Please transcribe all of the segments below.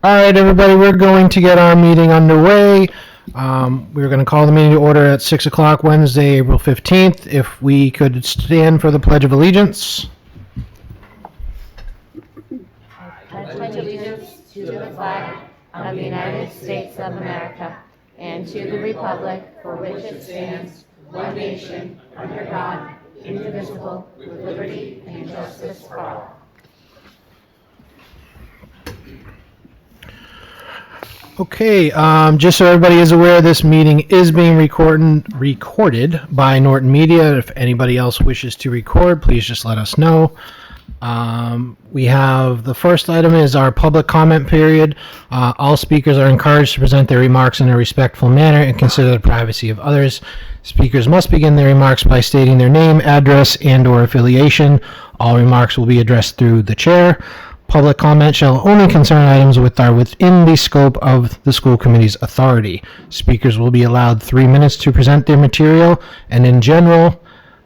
All right, everybody, we're going to get our meeting underway. We're going to call the meeting to order at 6 o'clock Wednesday, April 15th. If we could stand for the Pledge of Allegiance. I pledge allegiance to the flag of the United States of America and to the republic for which it stands, one nation, under God, indivisible, with liberty and justice for all. Okay, just so everybody is aware, this meeting is being recorded by Norton Media. If anybody else wishes to record, please just let us know. We have the first item is our public comment period. All speakers are encouraged to present their remarks in a respectful manner and consider the privacy of others. Speakers must begin their remarks by stating their name, address, and/or affiliation. All remarks will be addressed through the chair. Public comment shall only concern items which are within the scope of the school committee's authority. Speakers will be allowed 3 minutes to present their material, and in general,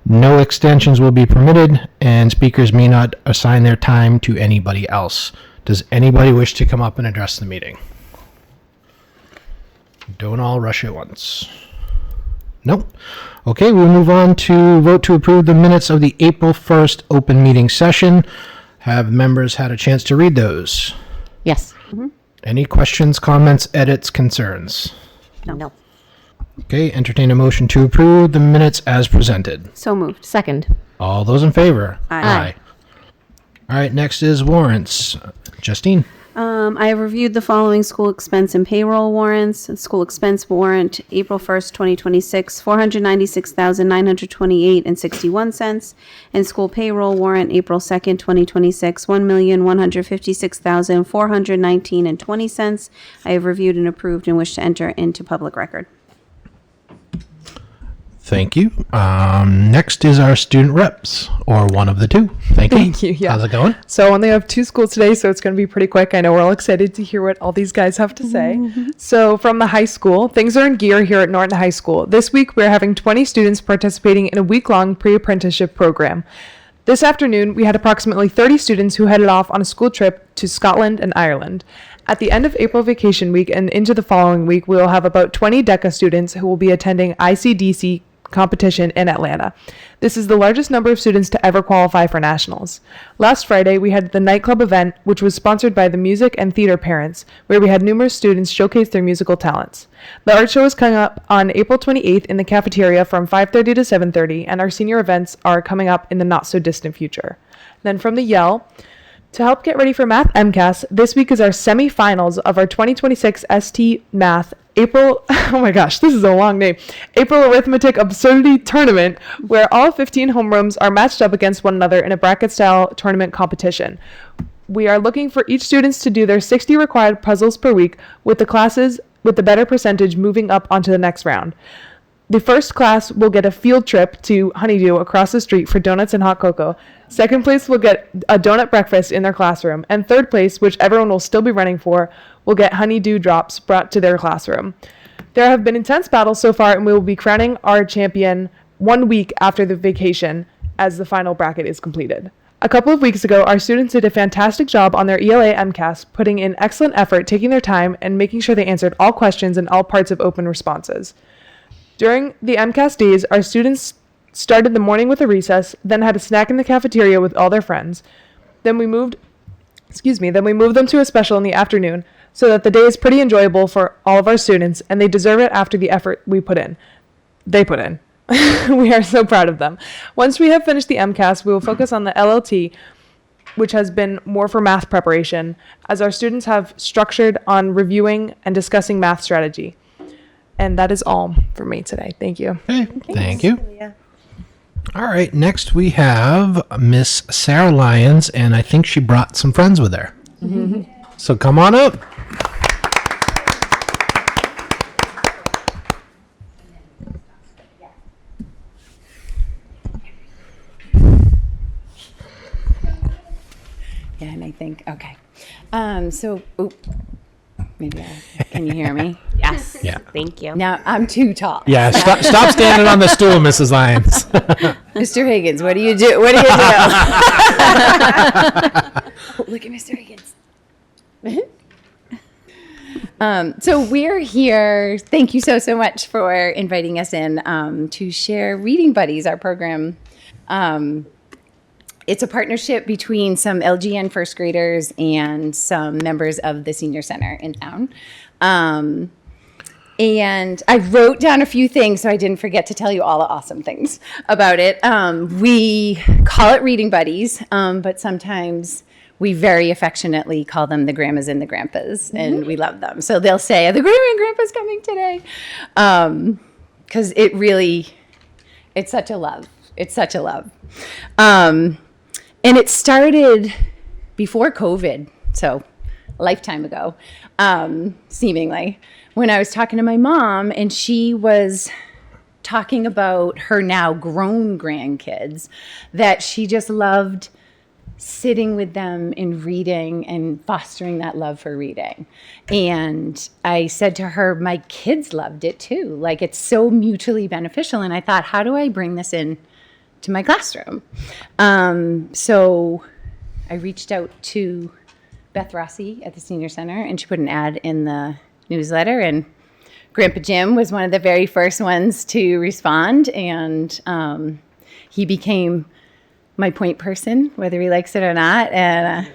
no extensions will be permitted, and speakers may not assign their time to anybody else. Does anybody wish to come up and address the meeting? Don't all rush at once. Nope. Okay, we'll move on to vote to approve the minutes of the April 1st open meeting session. Have members had a chance to read those? Yes. Any questions, comments, edits, concerns? No. Okay, entertain a motion to approve the minutes as presented. So moved. Second. All those in favor? Aye. All right, next is warrants. Justine? I have reviewed the following school expense and payroll warrants. School expense warrant, April 1st, 2026, $496,928.61. And school payroll warrant, April 2nd, 2026, $1,156,419.20. I have reviewed and approved and wish to enter into public record. Thank you. Next is our student reps, or one of the two. Thank you. Thank you, yeah. How's it going? So I only have two schools today, so it's going to be pretty quick. I know we're all excited to hear what all these guys have to say. So from the high school, things are in gear here at Norton High School. This week, we're having 20 students participating in a week-long pre-apprenticeship program. This afternoon, we had approximately 30 students who headed off on a school trip to Scotland and Ireland. At the end of April vacation week and into the following week, we will have about 20 DECA students who will be attending ICDC competition in Atlanta. This is the largest number of students to ever qualify for nationals. Last Friday, we had the nightclub event, which was sponsored by the music and theater parents, where we had numerous students showcase their musical talents. The art show is coming up on April 28th in the cafeteria from 5:30 to 7:30, and our senior events are coming up in the not-so-distant future. Then from the Yell, to help get ready for Math MCAS, this week is our semifinals of our 2026 ST Math April, oh my gosh, this is a long name, April Arithmetic Absurdity Tournament, where all 15 homerooms are matched up against one another in a bracket-style tournament competition. We are looking for each students to do their 60 required puzzles per week, with the classes with the better percentage moving up onto the next round. The first class will get a field trip to Honeydew across the street for donuts and hot cocoa. Second place will get a donut breakfast in their classroom. And third place, which everyone will still be running for, will get honeydew drops brought to their classroom. There have been intense battles so far, and we will be crowning our champion 1 week after the vacation as the final bracket is completed. A couple of weeks ago, our students did a fantastic job on their ELA MCAS, putting in excellent effort, taking their time, and making sure they answered all questions and all parts of open responses. During the MCAS days, our students started the morning with a recess, then had a snack in the cafeteria with all their friends. Then we moved them to a special in the afternoon, so that the day is pretty enjoyable for all of our students, and they deserve it after the effort we put in. They put in. We are so proud of them. Once we have finished the MCAS, we will focus on the LLT, which has been more for math preparation, as our students have structured on reviewing and discussing math strategy. And that is all for me today. Thank you. Okay, thank you. Yeah. All right, next we have Miss Sarah Lyons, and I think she brought some friends with her. Mm-hmm. So come on up. Yeah, and I think, okay. Can you hear me? Yes. Yeah. Thank you. Now, I'm too tall. Yeah, stop standing on the stool, Mrs. Lyons. Mr. Higgins, what do you do? What do you do? Look at Mr. Higgins. So we're here. Thank you so much for inviting us in to share Reading Buddies, our program. It's a partnership between some LGN first graders and some members of the senior center in town. And I wrote down a few things so I didn't forget to tell you all the awesome things about it. We call it Reading Buddies, but sometimes we very affectionately call them the grandmas and the grandpas, and we love them. So they'll say, "Are the grandma and grandpa's coming today?" Because it's such a love. It's such a love. And it started before COVID, so a lifetime ago, seemingly, when I was talking to my mom, and she was talking about her now grown grandkids, that she just loved sitting with them and reading and fostering that love for reading. And I said to her, my kids loved it too. Like, it's so mutually beneficial. And I thought, how do I bring this in to my classroom? So I reached out to Beth Rossi at the Senior Center, and she put an ad in the newsletter, and Grandpa Jim was one of the very first ones to respond, and he became my point person, whether he likes it or not. And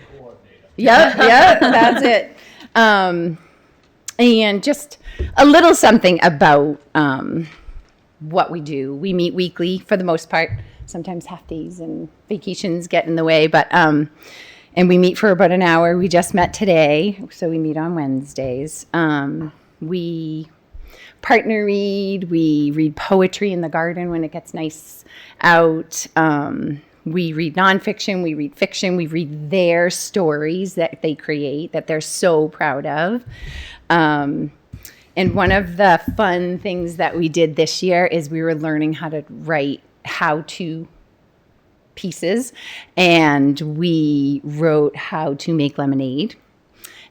yep, that's it. And just a little something about what we do. We meet weekly for the most part. Sometimes half days and vacations get in the way, but and we meet for about an hour. We just met today, so we meet on Wednesdays. We partner read. We read poetry in the garden when it gets nice out. We read nonfiction, we read fiction, we read their stories that they create that they're so proud of. And one of the fun things that we did this year is we were learning how to write how-to pieces, and we wrote how to make lemonade.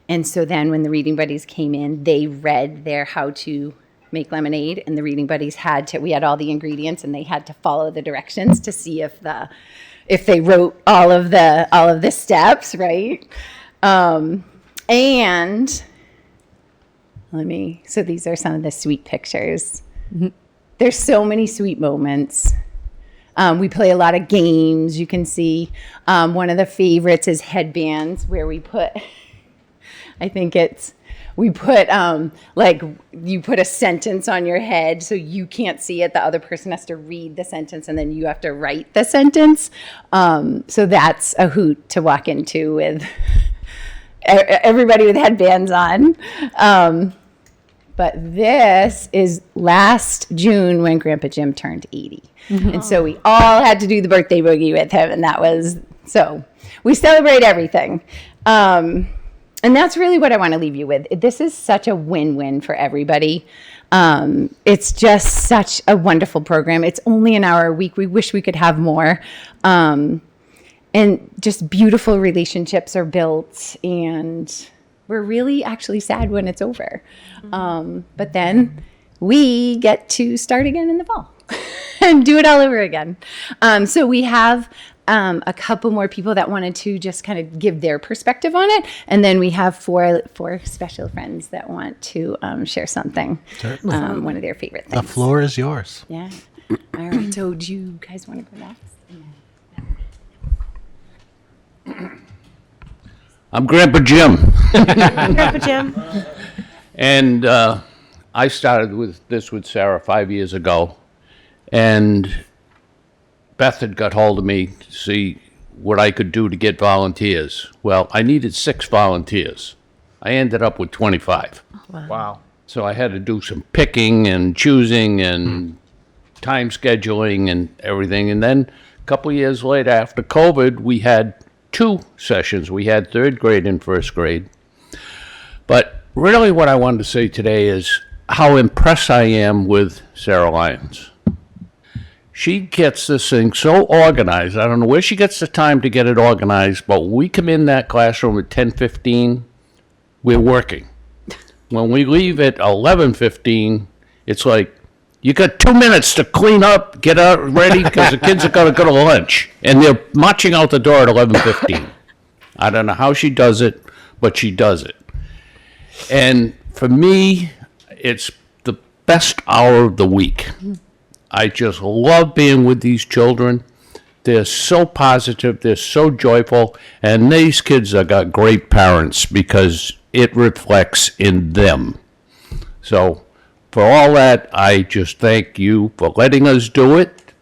And so then when the Reading Buddies came in, they read their how to make lemonade, and the Reading Buddies we had all the ingredients, and they had to follow the directions to see if they wrote all of the steps right. And so these are some of the sweet pictures. There's so many sweet moments. We play a lot of games. You can see one of the favorites is headbands, where we put like, you put a sentence on your head so you can't see it. The other person has to read the sentence, and then you have to write the sentence. So that's a hoot to walk into with everybody with headbands on. But this is last June when Grandpa Jim turned 80. And so we all had to do the birthday boogie with him, and so we celebrate everything. And that's really what I want to leave you with. This is such a win-win for everybody. It's just such a wonderful program. It's only an hour a week. We wish we could have more. And just beautiful relationships are built, and we're really actually sad when it's over. But then we get to start again in the fall and do it all over again. So we have a couple more people that wanted to just kind of give their perspective on it. And then we have four special friends that want to share something, one of their favorite things. The floor is yours. Yeah. All right. So do you guys want to go next? I'm Grandpa Jim. Grandpa Jim. And I started with Sarah 5 years ago. And Beth had got hold of me to see what I could do to get volunteers. Well, I needed 6 volunteers. I ended up with 25. Wow. So I had to do some picking and choosing and time scheduling and everything. And then a couple years later, after COVID, we had 2 sessions. We had 3rd grade and 1st grade. But really what I wanted to say today is how impressed I am with Sarah Lyons. She gets this thing so organized. I don't know where she gets the time to get it organized, but when we come in that classroom at 10:15, we're working. When we leave at 11:15, it's like, you got 2 minutes to clean up, get out ready, because the kids are going to go to lunch. And they're marching out the door at 11:15. I don't know how she does it, but she does it. And for me, it's the best hour of the week. I just love being with these children. They're so positive, they're so joyful, and these kids have got great parents because it reflects in them. So, for all that, I just thank you for letting us do it.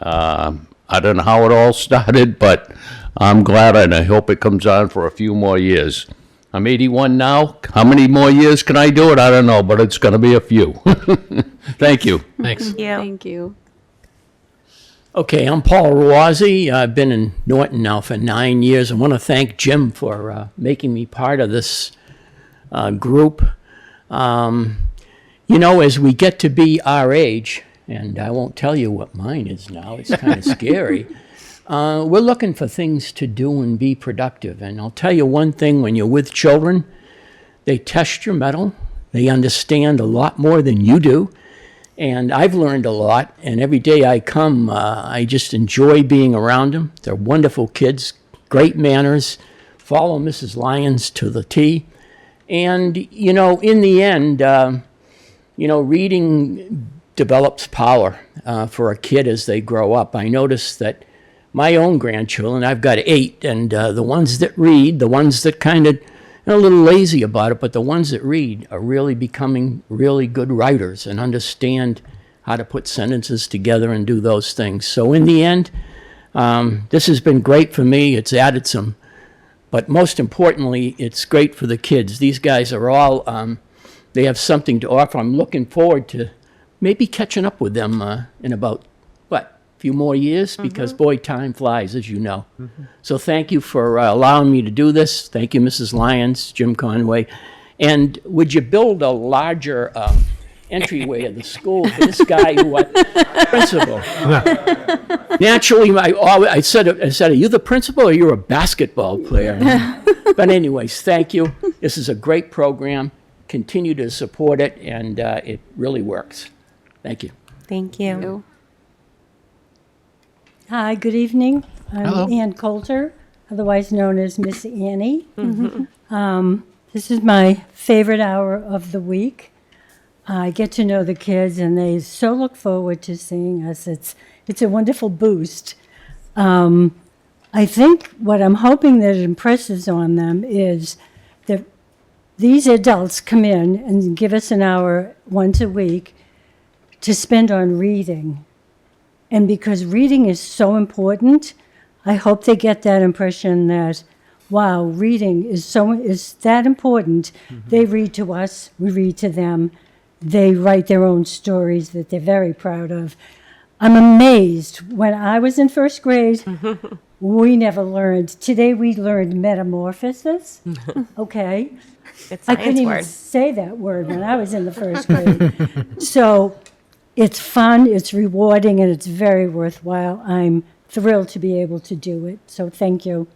I don't know how it all started, but I'm glad, and I hope it comes on for a few more years. I'm 81 now. How many more years can I do it? I don't know, but it's going to be a few. Thank you. Thanks. Thank you. Okay, I'm Paul Ruazzi. I've been in Norton now for 9 years. I want to thank Jim for making me part of this group. You know, as we get to be our age, and I won't tell you what mine is now, it's kind of scary, we're looking for things to do and be productive. And I'll tell you one thing, when you're with children, they test your mettle. They understand a lot more than you do. And I've learned a lot, and every day I come, I just enjoy being around them. They're wonderful kids, great manners, follow Mrs. Lyons to the T. And, you know, in the end, you know, reading develops power for a kid as they grow up. I notice that my own grandchildren, I've got 8, and the ones that read, the ones that kind of a little lazy about it, but the ones that read are really becoming really good writers and understand how to put sentences together and do those things. So in the end, this has been great for me. It's added some, but most importantly, it's great for the kids. These guys are all, they have something to offer. I'm looking forward to maybe catching up with them in about, few more years, because boy, time flies, as you know. So thank you for allowing me to do this. Thank you, Mrs. Lyons, Jim Conway. And would you build a larger entryway of the school for this guy who was principal? Naturally, I said, are you the principal or you're a basketball player? But anyways, thank you. This is a great program. Continue to support it, and it really works. Thank you. Thank you. Hi, good evening. I'm Hello. Ann Coulter, otherwise known as Miss Annie. This is my favorite hour of the week. I get to know the kids, and they so look forward to seeing us. It's a wonderful boost. I think what I'm hoping that it impresses on them is that these adults come in and give us an hour once a week to spend on reading. And because reading is so important, I hope they get that impression that, wow, reading is that important. They read to us, we read to them. They write their own stories that they're very proud of. I'm amazed. When I was in first grade, we never learned. Today we learned metamorphosis. Okay. It's I couldn't even say that word when I was in the first grade. So it's fun, it's rewarding, and it's very worthwhile. I'm thrilled to be able to do it. So thank you.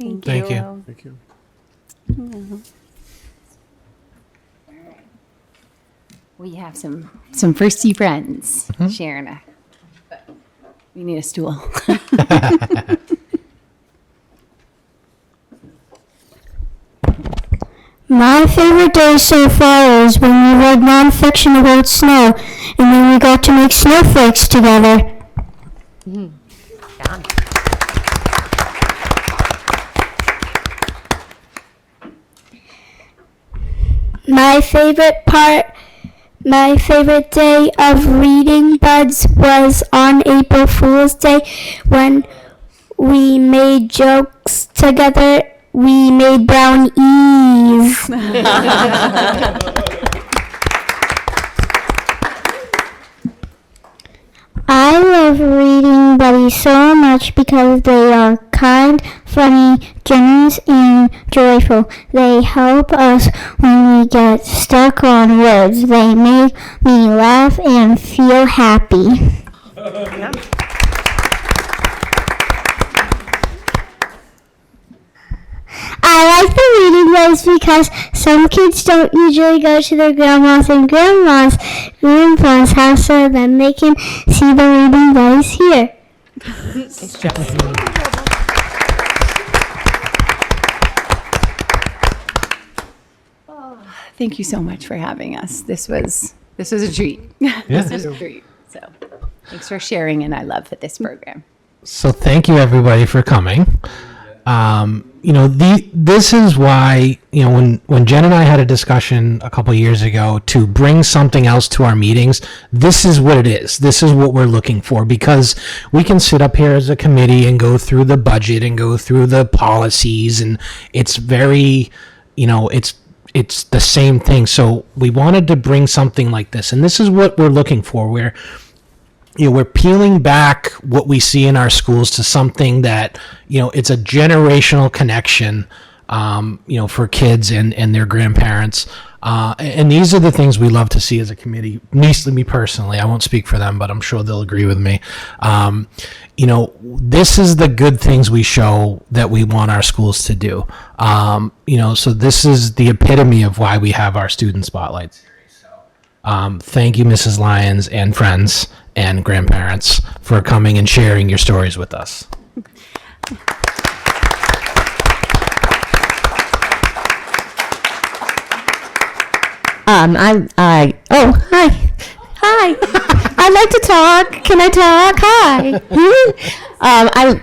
Thank you. you. We have some firsty friends sharing a. We need a stool. My favorite day so far is when we read nonfiction about snow, and then we got to make snowflakes together. My favorite day of reading buds was on April Fool's Day when we made jokes together. We made brownies. I love reading buddies so much because they are kind, funny, generous, and joyful. They help us when we get stuck on words. They make me laugh and feel happy. I like the reading buddies because some kids don't usually go to their grandma's and grandpa's house, so then they can see the reading buddies here. thank you so much for having us. This was a treat. This was a treat. So thanks for sharing, and I love this program. So thank you everybody for coming. This is why, when Jen and I had a discussion a couple years ago to bring something else to our meetings, this is what it is. This is what we're looking for, because we can sit up here as a committee and go through the budget and go through the policies, and it's very, it's the same thing. So we wanted to bring something like this, and this is what we're looking for. We're peeling back what we see in our schools to something that, it's a generational connection, for kids and their grandparents. And these are the things we love to see as a committee. Me personally, I won't speak for them, but I'm sure they'll agree with me. This is the good things we show that we want our schools to do. So this is the epitome of why we have our student spotlights. Thank you, Mrs. Lyons and friends and grandparents, for coming and sharing your stories with us. Hi. I'd like to talk. Can I talk? Hi. I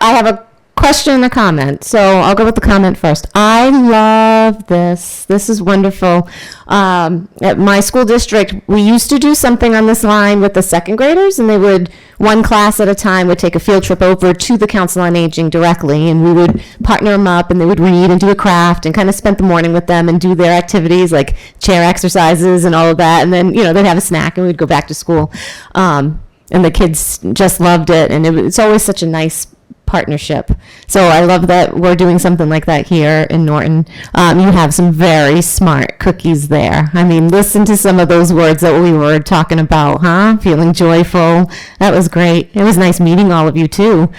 have a question and a comment. So I'll go with the comment first. I love this. This is wonderful. At my school district, we used to do something on this line with the second graders, and they would, one class at a time, would take a field trip over to the Council on Aging directly, and we would partner them up, and they would read and do a craft and kind of spend the morning with them and do their activities like chair exercises and all of that. And then, they'd have a snack and we'd go back to school. And the kids just loved it. And it's always such a nice partnership. So I love that we're doing something like that here in Norton. You have some very smart cookies there. I mean, listen to some of those words that we were talking about, huh? Feeling joyful. That was great. It was nice meeting all of you too.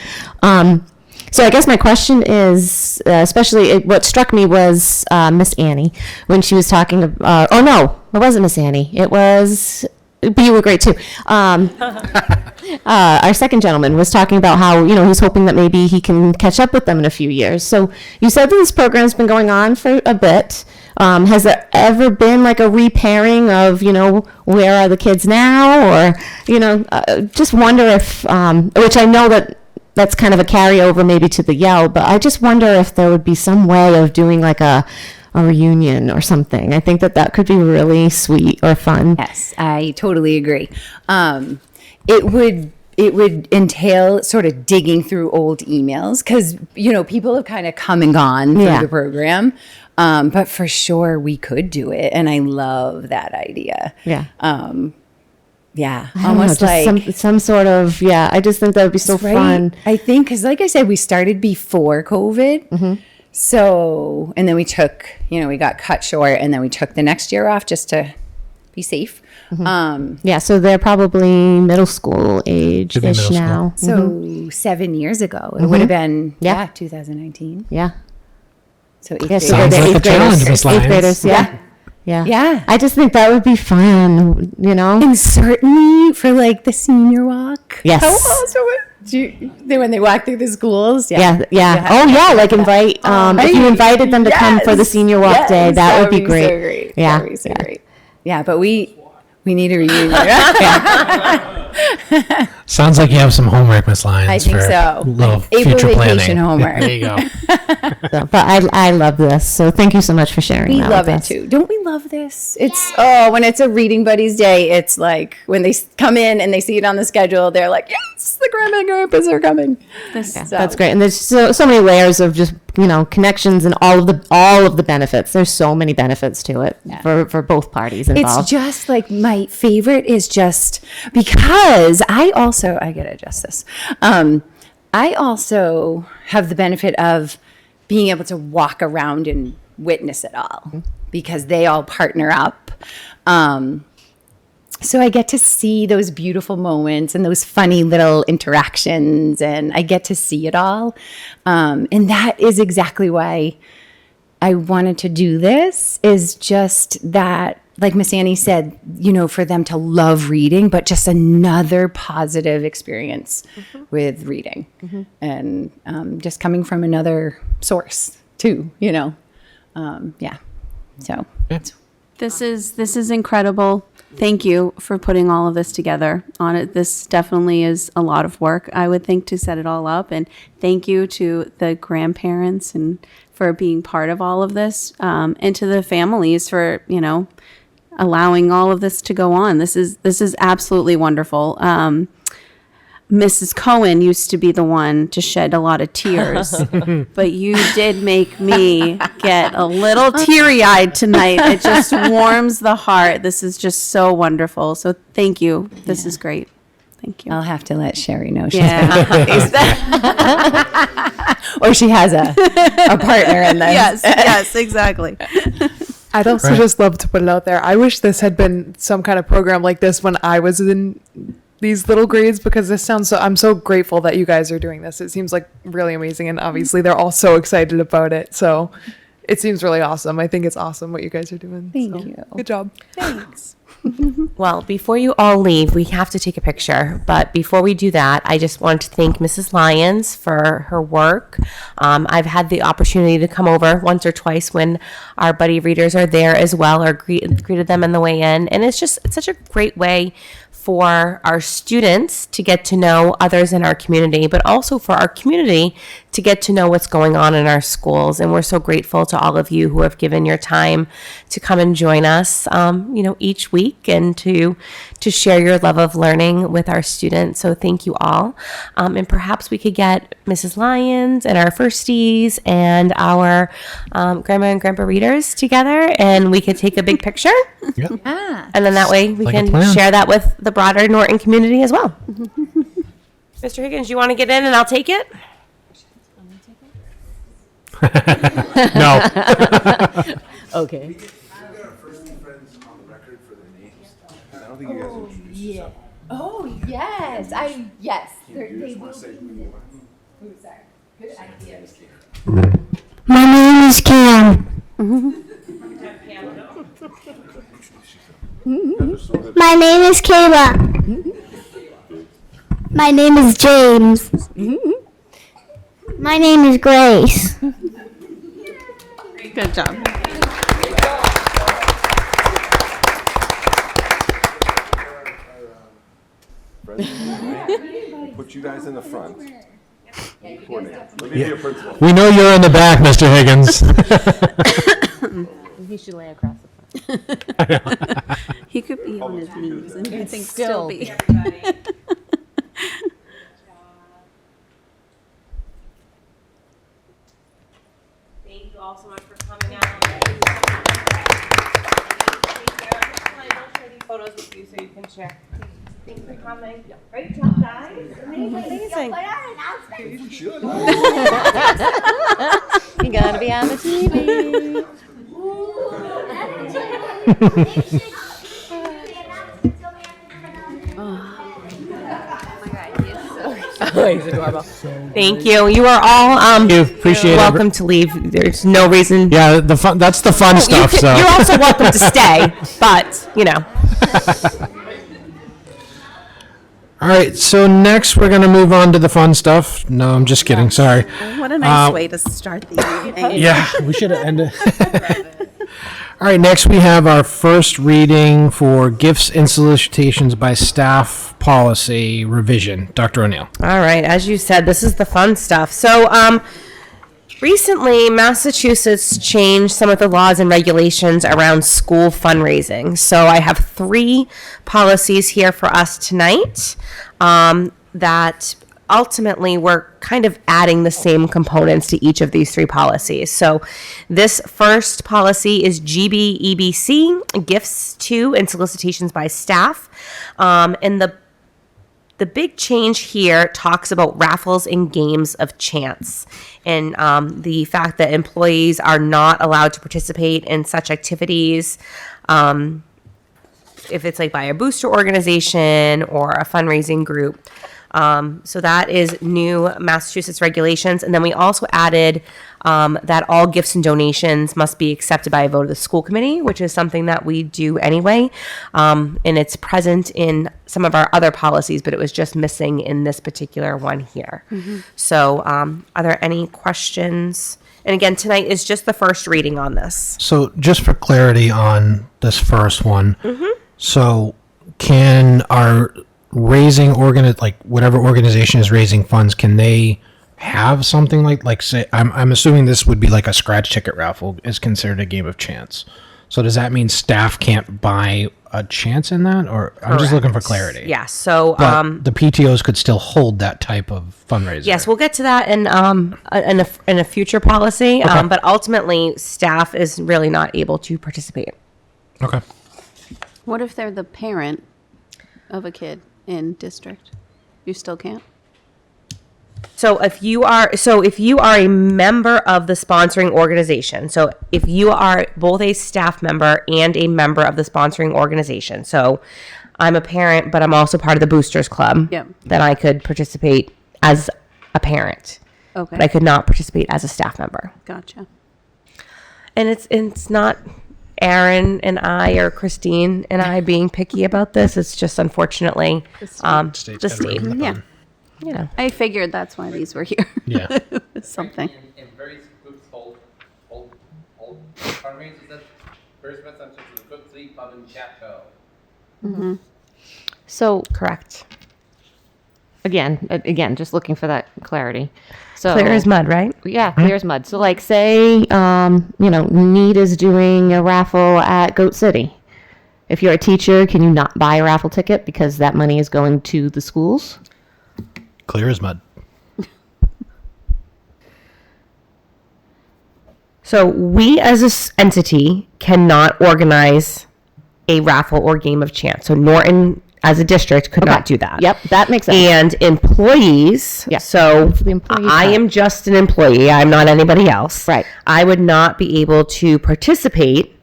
So I guess my question is, especially what struck me was Miss Annie when she was talking. Oh no, it wasn't Miss Annie. It was. But you were great too. Our second gentleman was talking about how, he's hoping that maybe he can catch up with them in a few years. So you said that this program's been going on for a bit. Has there ever been like a repairing of, where are the kids now? Or, just wonder if, which I know that's kind of a carryover maybe to the Yell, but I just wonder if there would be some way of doing like a reunion or something. I think that could be really sweet or fun. Yes, I totally agree. It would entail sort of digging through old emails because, people have kind of come and gone through the program. But for sure we could do it. And I love that idea. Yeah. Almost like some sort of, I just think that would be so fun. I think, because like I said, we started before COVID. Mm-hmm. So, and then we took, we got cut short and then we took the next year off just to be safe. Mm-hmm. So they're probably middle school age-ish now. So 7 years ago, it would have been, 2019. Yeah. So eighth Yes, Sounds they're like a eighth challenge, graders. Miss Eighth Lyons. graders, yeah. Yeah. I just think that would be fun, And certainly for like the senior walk. Yes. How awesome when they walk through the schools. Yeah. Oh, yeah, like invite, if you invited them to come for the senior walk day, that would be great. So great. Yeah. That would be so great. Yeah, but we need a reunion. Sounds like you have some homework, Miss Lyons. I think for so. Little April future vacation planning. homework. There you go. But I love this, so thank you so much for sharing We that love with it us. too. Don't we love this? It's when it's a Reading Buddies Day, it's like when they come in and they see it on the schedule, they're like, yes, the grandma and grandpas are coming. That's great, and there's so many layers of just connections and all of the benefits. There's so many benefits to it for both parties involved. It's just like my favorite is just because I gotta adjust this. I also have the benefit of being able to walk around and witness it all because they all partner up. So I get to see those beautiful moments and those funny little interactions, and I get to see it all. And that is exactly why I wanted to do this, is just that, like Miss Annie said, for them to love reading, but just another positive experience with reading and just coming from another source too, So This is incredible. Thank you for putting all of this together on it. This definitely is a lot of work, I would think, to set it all up. And thank you to the grandparents and for being part of all of this, and to the families for, allowing all of this to go on. This is absolutely wonderful. Mrs. Cohen used to be the one to shed a lot of tears, but you did make me get a little teary-eyed tonight. It just warms the heart. This is just so wonderful. So thank you. This is great. Thank you. I'll have to let Sherry know she's or she has a partner in this. Yes, exactly. I'd also just love to put it out there. I wish this had been some kind of program like this when I was in these little grades, because this sounds I'm so grateful that you guys are doing this. It seems like really amazing, and obviously they're all so excited about it. So it seems really awesome. I think it's awesome what you guys are doing. Thank you. Good job. Thanks. Well, before you all leave, we have to take a picture. But before we do that, I just want to thank Mrs. Lyons for her work. I've had the opportunity to come over once or twice when our buddy readers are there as well, or greeted them on the way in. And it's such a great way for our students to get to know others in our community, but also for our community to get to know what's going on in our schools. And we're so grateful to all of you who have given your time to come and join us, each week, and to share your love of learning with our students. So thank you all. And perhaps we could get Mrs. Lyons and our firsties and our grandma and grandpa readers together, and we could take a big picture. Yeah. And then that way we Like a can plan. share that with the broader Norton community as well. Mr. Higgins, you want to get in and I'll take it? No. Okay. Oh yes, yes. My name is Cam. My name is Kayla. My name is James. My name is Grace. Good job. Put you guys in the front. Coordinate. Let me be a principal. We know you're in the back, Mr. Higgins. He should lay across the front. He could be on his knees and I think still be. Thank you all so much for coming out. Photos with you so you can share. Thanks for coming. Great job, guys. Amazing. You're gonna be on the TV. Oh, he's adorable. Thank you. You are all Appreciate it. welcome to leave. There's no reason. Yeah, the fun. That's the fun stuff. So You're also welcome to stay, but all right. So next we're gonna move on to the fun stuff. No, I'm just kidding. Sorry. What a nice way to start the evening. Yeah, we should have ended. All right, next we have our first reading for gifts and solicitations by staff policy revision. Dr. O'Neill. All right, as you said, this is the fun stuff. So, recently, Massachusetts changed some of the laws and regulations around school fundraising. So, I have 3 policies here for us tonight that ultimately we're kind of adding the same components to each of these 3 policies. So, this first policy is GBEBC, gifts to and solicitations by staff. And the big change here talks about raffles and games of chance, and the fact that employees are not allowed to participate in such activities if it's like by a booster organization or a fundraising group. So that is new Massachusetts regulations. And then we also added that all gifts and donations must be accepted by a vote of the school committee, which is something that we do anyway. And it's present in some of our other policies, but it was just missing in this particular one here. So are there any questions? And again, tonight is just the first reading on this. So just for clarity on this first one, so can our like whatever organization is raising funds, can they have something like say, I'm assuming this would be like a scratch ticket raffle is considered a game of chance. So does that mean staff can't buy a chance in that, or I'm just looking for clarity? Yeah. So But the PTOs could still hold that type of fundraiser. yes, we'll get to that in a future policy. But ultimately, staff is really not able to participate. Okay. What if they're the parent of a kid in district? You still can't? So if you are a member of the sponsoring organization, so if you are both a staff member and a member of the sponsoring organization, so I'm a parent, but I'm also part of the Boosters Club, Yep. then I could participate as a parent, Okay. but I could not participate as a staff member. Gotcha. And it's not Aaron and I or Christine and I being picky about this. It's just unfortunately the state. Yeah. Yeah. I figured that's why these were here. Yeah. Something. And various groups hold fundraisers that very much such as the Cook City Pub and Chateau. So Correct. again, just looking for that clarity. So Clear as mud, right? Yeah, clear as mud. So like say, Need is doing a raffle at Goat City. If you're a teacher, can you not buy a raffle ticket because that money is going to the schools? Clear as mud. So we as an entity cannot organize a raffle or game of chance. So Norton as a district could not do that. Yep, that makes sense. And employees, Yeah. so The employee I part. am just an employee. I'm not anybody else. Right. I would not be able to participate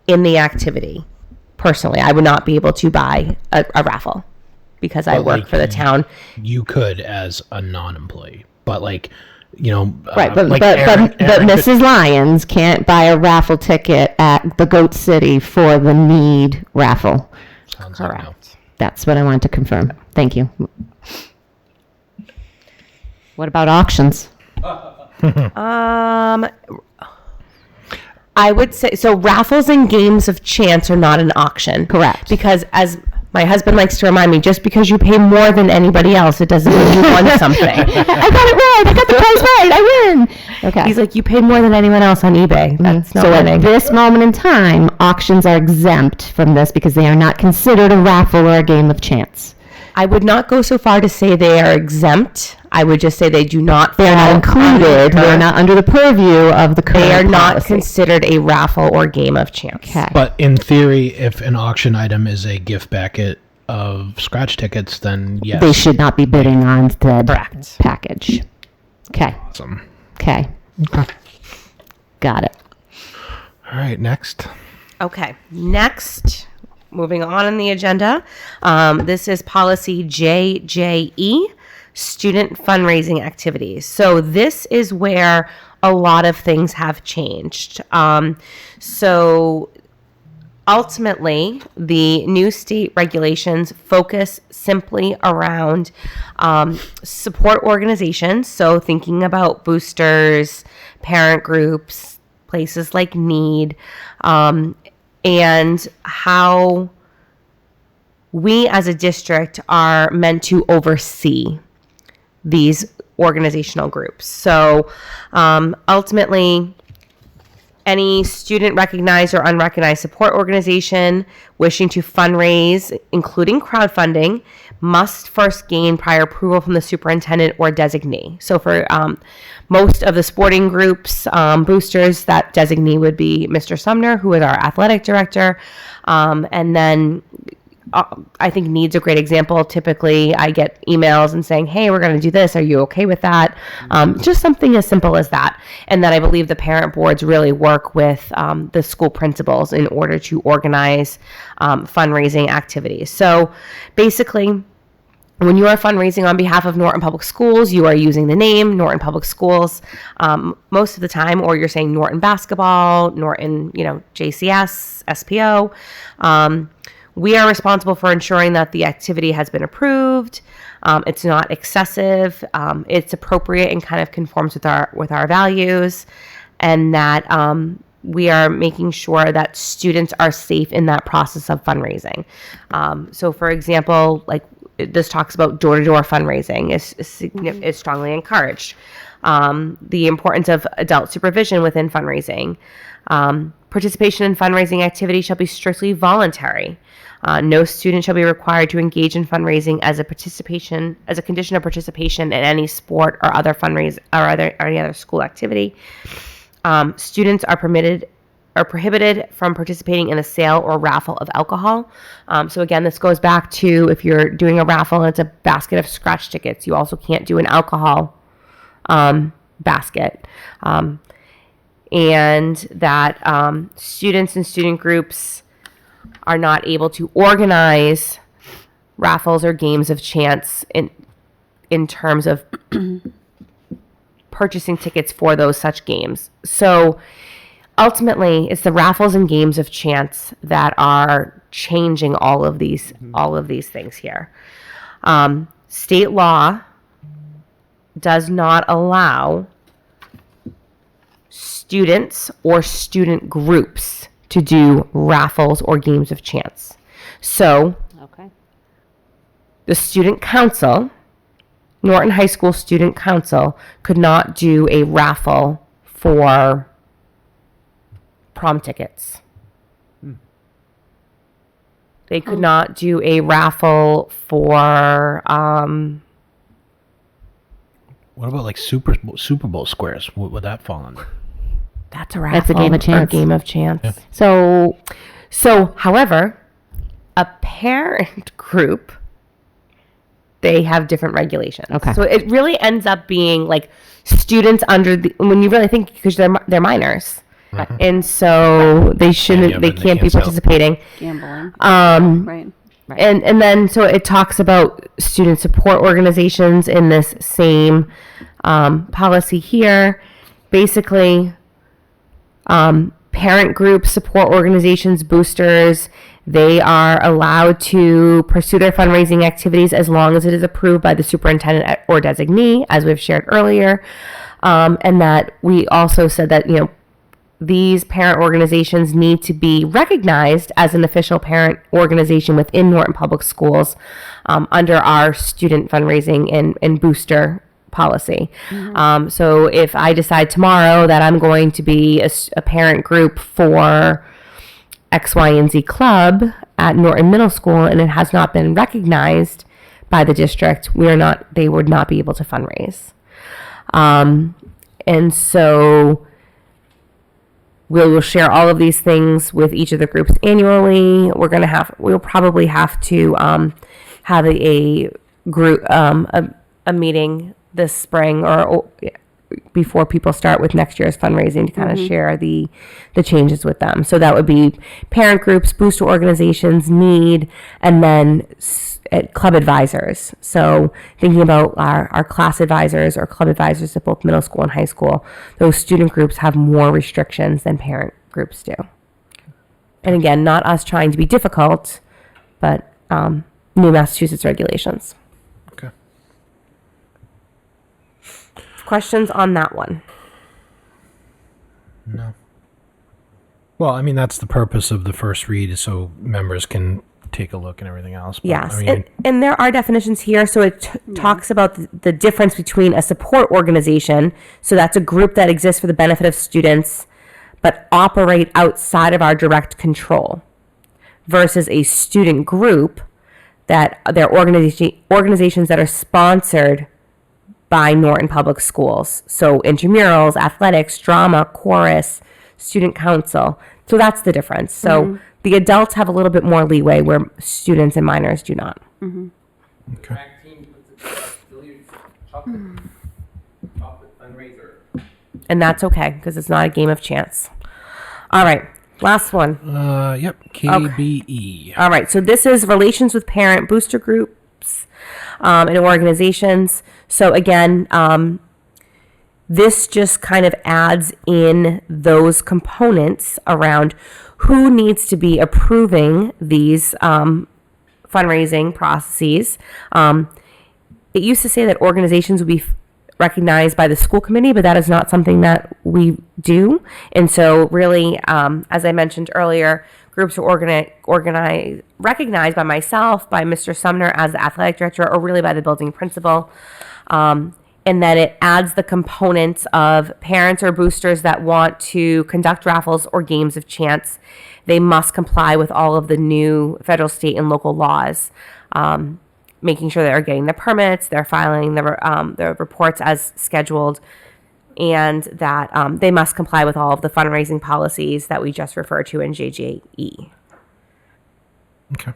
in the activity. Personally, I would not be able to buy a raffle because I But, work like, for the town. You could as a non-employee, but like, Right, but like but Aaron could- Mrs. Lyons can't buy a raffle ticket at the Goat City for the Need raffle. Sounds like no. Correct. That's what I wanted to confirm. Thank you. What about auctions? I would say so. Raffles and games of chance are not an auction. Correct. Because as my husband likes to remind me, just because you pay more than anybody else, it doesn't mean you won something. I got it right. I got the price right. I win. Okay. He's like, you paid more than anyone else on eBay. That's not So winning. at this moment in time, auctions are exempt from this because they are not considered a raffle or a game of chance. I would not go so far to say they are exempt. I would just say they do not. They're not fall included. under- They're not under the purview of the current They are not policy. considered a raffle or game of chance. Okay. But in theory, if an auction item is a gift packet of scratch tickets, then yes. They should not be bidding on the Correct. package. Okay. Awesome. Okay. Got it. All right, next. Okay, next, moving on in the agenda, this is policy JJE, student fundraising activities. So this is where a lot of things have changed. So ultimately, the new state regulations focus simply around support organizations. So thinking about boosters, parent groups, places like Need, and how we as a district are meant to oversee these organizational groups. So ultimately, any student recognized or unrecognized support organization wishing to fundraise, including crowdfunding, must first gain prior approval from the superintendent or designee. So for most of the sporting groups, boosters, that designee would be Mr. Sumner, who is our athletic director. And then I think Need's a great example. Typically, I get emails and saying, hey, we're going to do this. Are you okay with that? Just something as simple as that. And then I believe the parent boards really work with the school principals in order to organize fundraising activities. So basically, when you are fundraising on behalf of Norton Public Schools, you are using the name Norton Public Schools most of the time, or you're saying Norton Basketball, Norton, JCS, SPO. We are responsible for ensuring that the activity has been approved. It's not excessive. It's appropriate and kind of conforms with our values. and that we are making sure that students are safe in that process of fundraising. So, for example, like this talks about door-to-door fundraising is strongly encouraged. The importance of adult supervision within fundraising. Participation in fundraising activity shall be strictly voluntary. No student shall be required to engage in fundraising as a condition of participation in any sport or other fundraise or any other school activity. Students are prohibited from participating in the sale or raffle of alcohol. So again, this goes back to if you're doing a raffle and it's a basket of scratch tickets, you also can't do an alcohol basket. And that students and student groups are not able to organize raffles or games of chance in terms of purchasing tickets for those such games. So ultimately, it's the raffles and games of chance that are changing all of these things here. State law does not allow students or student groups to do raffles or games of chance. So, the student council, Norton High School Student Council, could not do a raffle for prom tickets. They could not do a raffle for What about like Super Bowl squares? What would that fall under? that's a raffle. That's a game of chance. Or game of chance. Yeah. So, however, a parent group, they have different regulations. Okay. So it really ends up being like students when you really think, because they're minors. And so they shouldn't, they can't be sell. participating. Gambling. Right. And then so it talks about student support organizations in this same policy here. Basically, parent groups, support organizations, boosters, they are allowed to pursue their fundraising activities as long as it is approved by the superintendent or designee, as we've shared earlier. And that we also said that, these parent organizations need to be recognized as an official parent organization within Norton Public Schools under our student fundraising and booster policy. So if I decide tomorrow that I'm going to be a parent group for X, Y, and Z club at Norton Middle School and it has not been recognized by the district, they would not be able to fundraise. And so we will share all of these things with each of the groups annually. We'll probably have to have a group a meeting this spring or before people start with next year's fundraising to kind of share the changes with them. So that would be parent groups, booster organizations, need, and then club advisors. So thinking about our class advisors or club advisors at both middle school and high school, those student groups have more restrictions than parent groups do. And again, not us trying to be difficult, but new Massachusetts regulations. Okay. Questions on that one? No. Well, I mean, that's the purpose of the first read, is so members can take a look and everything else. But, Yes, I mean, and there are definitions here. So it talks about the difference between a support organization. So that's a group that exists for the benefit of students, but operate outside of our direct control, versus a student group that they're organizations that are sponsored by Norton Public Schools. So intramurals, athletics, drama, chorus, student council. So that's the difference. So the adults have a little bit more leeway where students and minors do not. okay. Track team puts a chocolate fundraiser. And that's okay because it's not a game of chance. All right, last one. Yep. KBE. All right, so this is relations with parent booster groups and organizations. So again, this just kind of adds in those components around who needs to be approving these fundraising processes. It used to say that organizations would be recognized by the school committee, but that is not something that we do. And so really, as I mentioned earlier, groups are recognized by myself, by Mr. Sumner as the athletic director, or really by the building principal. And then it adds the components of parents or boosters that want to conduct raffles or games of chance. They must comply with all of the new federal, state, and local laws, making sure they're getting the permits, they're filing the reports as scheduled, and that they must comply with all of the fundraising policies that we just referred to in JJE. Okay.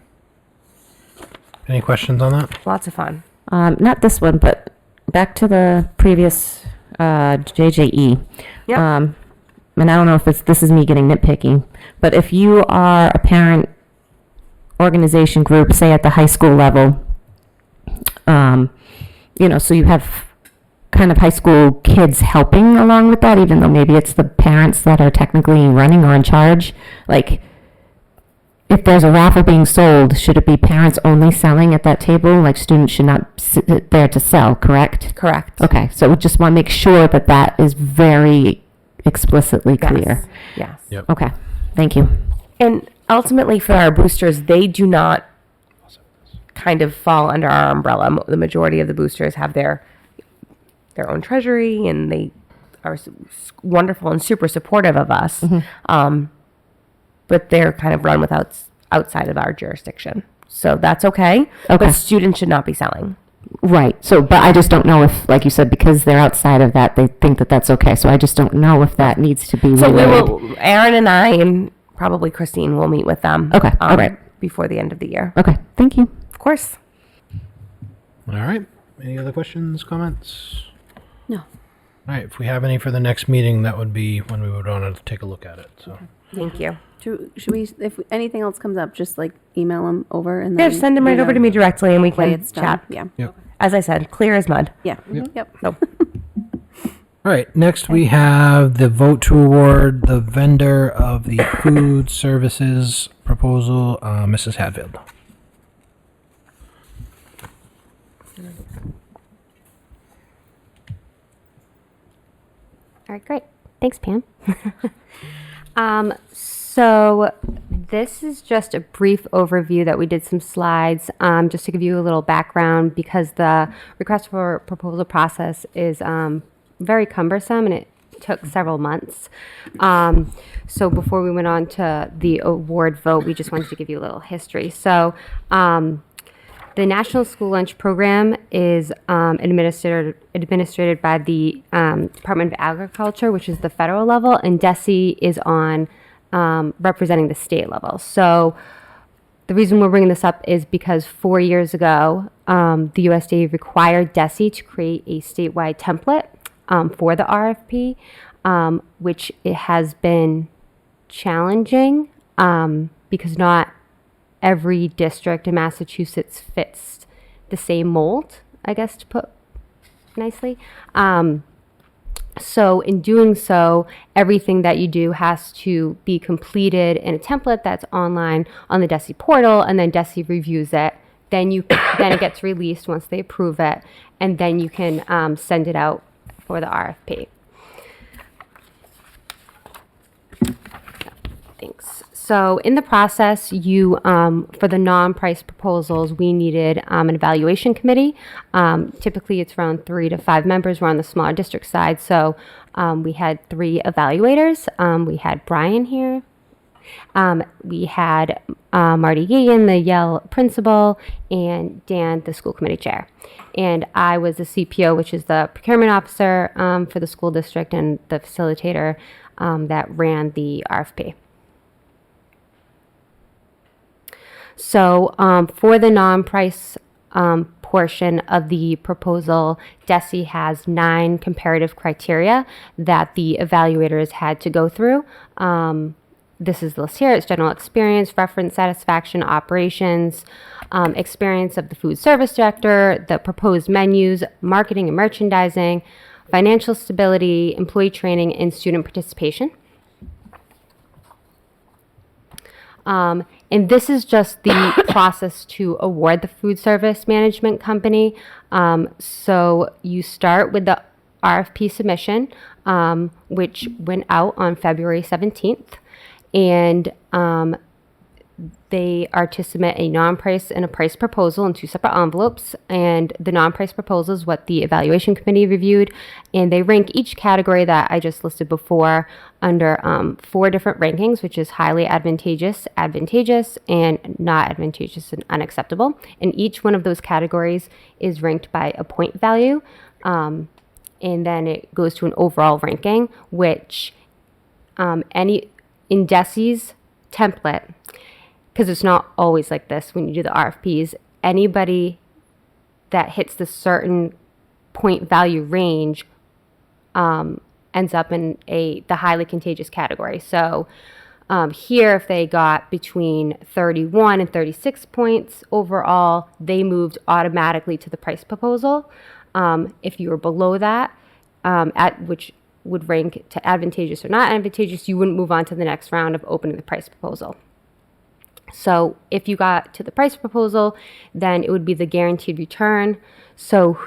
Any questions on that? Lots of fun. Not this one, but back to the previous JJE. Yep. And I don't know if this is me getting nitpicky, but if you are a parent organization group, say at the high school level, so you have kind of high school kids helping along with that, even though maybe it's the parents that are technically running or in charge. Like, if there's a raffle being sold, should it be parents only selling at that table? Like, students should not sit there to sell, correct? Correct. Okay, so we just want to make sure that that is very explicitly clear. Yes. Yep. Okay, thank you. And ultimately for our boosters, they do not kind of fall under our umbrella. The majority of the boosters have their own treasury, and they are wonderful and super supportive of us. But they're kind of run outside of our jurisdiction. So that's okay. Okay. But students should not be selling. Right. So, but I just don't know if, like you said, because they're outside of that, they think that that's okay. So I just don't know if that needs to be So relayed. Aaron and I, and probably Christine, will meet with them. Okay. All right. Before the end of the year. Okay. Thank you. Of course. All right. Any other questions, comments? No. All right. If we have any for the next meeting, that would be when we would want to take a look at it. So. Thank you. Should we, if anything else comes up, just like email them over and Yeah, then just send them right over to me directly, and we way can it's done. chat. Yeah. Yep. As I said, clear as mud. Yeah. Yep. Nope. All right. Next, we have the vote to award the vendor of the food services proposal, Mrs. Hadfield. All right, great. Thanks, Pam. So this is just a brief overview that we did some slides, just to give you a little background, because the request for proposal process is very cumbersome and it took several months. So before we went on to the award vote, we just wanted to give you a little history. So the National School Lunch Program is administered by the Department of Agriculture, which is the federal level, and DESE is on representing the state level. So the reason we're bringing this up is because 4 years ago, the USDA required DESE to create a statewide template for the RFP, which it has been challenging because not every district in Massachusetts fits the same mold, I guess, to put nicely. So in doing so, everything that you do has to be completed in a template that's online on the DESE portal, and then DESE reviews it. Then it gets released once they approve it, and then you can send it out for the RFP. Thanks. So in the process, you for the non-price proposals, we needed an evaluation committee. Typically, it's around 3 to 5 members. We're on the smaller district side, so we had 3 evaluators. We had Brian here. We had Marty Gagan, the Yale principal, and Dan, the school committee chair. And I was the CPO, which is the procurement officer for the school district, and the facilitator that ran the RFP. So for the non-price portion of the proposal, DESE has 9 comparative criteria that the evaluators had to go through. This is the list here. It's general experience, reference satisfaction, operations, experience of the food service director, the proposed menus, marketing and merchandising, financial stability, employee training, and student participation. And this is just the process to award the food service management company. So you start with the RFP submission, which went out on February 17th. And they are to submit a non-price and a price proposal in 2 separate envelopes. And the non-price proposal is what the evaluation committee reviewed. And they rank each category that I just listed before under 4 different rankings, which is highly advantageous, advantageous, and not advantageous and unacceptable. And each one of those categories is ranked by a point value. And then it goes to an overall ranking, which in DESI's template, because it's not always like this when you do the RFPs, anybody that hits the certain point value range ends up in the highly contagious category. So here, if they got between 31 and 36 points overall, they moved automatically to the price proposal. If you were below that, which would rank to advantageous or not advantageous, you wouldn't move on to the next round of opening the price proposal. So if you got to the price proposal, then it would be the guaranteed return. So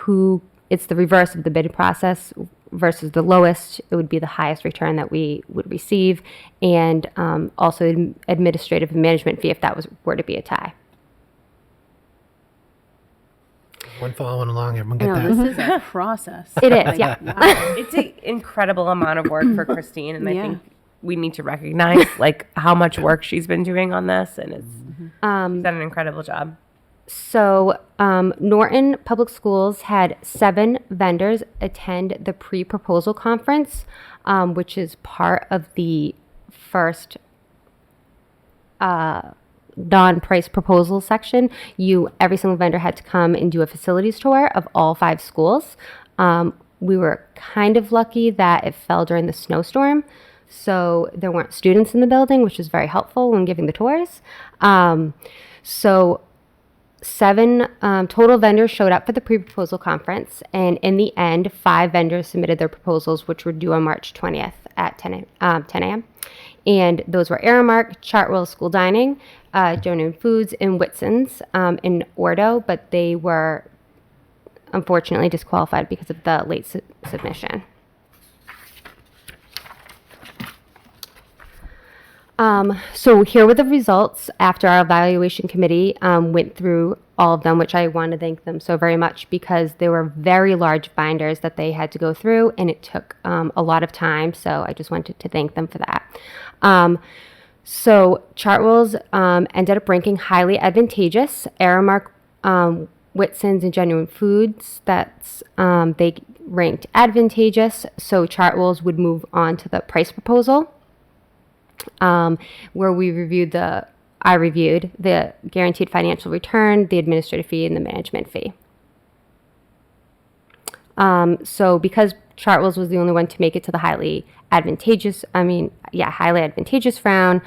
it's the reverse of the bid process versus the lowest. It would be the highest return that we would receive, and also administrative and management fee if that were to be a tie. One following along, everyone get No, that? this is a process. It is, yeah. It's an incredible amount of work for Christine, and I Yeah. think we need to recognize like how much work she's been doing on this, and it's she's done an incredible job. So Norton Public Schools had 7 vendors attend the pre-proposal conference, which is part of the first non-price proposal section. Every single vendor had to come and do a facilities tour of all 5 schools. We were kind of lucky that it fell during the snowstorm, so there weren't students in the building, which was very helpful when giving the tours. So 7 total vendors showed up for the pre-proposal conference, and in the end, 5 vendors submitted their proposals, which were due on March 20th at 10 a.m. And those were Aramark, Chartwell School Dining, Jonan Foods, and Whitson's in Ordo, but they were unfortunately disqualified because of the late submission. So here were the results after our evaluation committee went through all of them, which I want to thank them so very much because they were very large binders that they had to go through, and it took a lot of time. So I just wanted to thank them for that. So Chartwell's ended up ranking highly advantageous. Aramark, Whitson's, and Genuine Foods, they ranked advantageous. So Chartwell's would move on to the price proposal, where I reviewed the guaranteed financial return, the administrative fee, and the management fee. So because Chartwell's was the only one to make it to the highly advantageous round,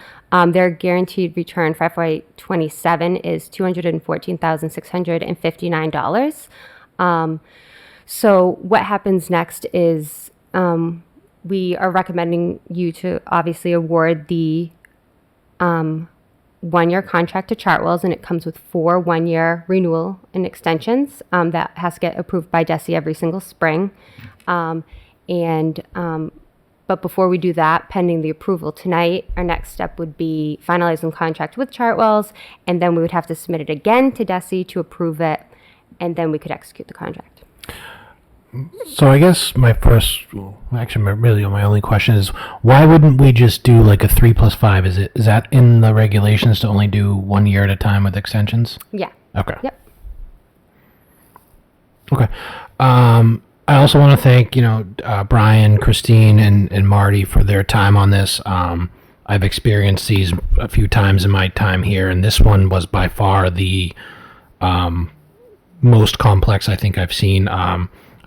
their guaranteed return for FY27 is $214,659. So what happens next is we are recommending you to obviously award the 1-year contract to Chartwell's, and it comes with 4 1-year renewal and extensions that has to get approved by DESI every single spring. But before we do that, pending the approval tonight, our next step would be finalizing contract with Chartwell's, and then we would have to submit it again to DESI to approve it, and then we could execute the contract. So I guess my only question is, why wouldn't we just do like a 3+5? Is that in the regulations to only do 1 year at a time with extensions? Yeah. Okay. Yep. Okay. I also want to thank, Brian, Christine, and Marty for their time on this. I've experienced these a few times in my time here, and this one was by far the most complex I think I've seen.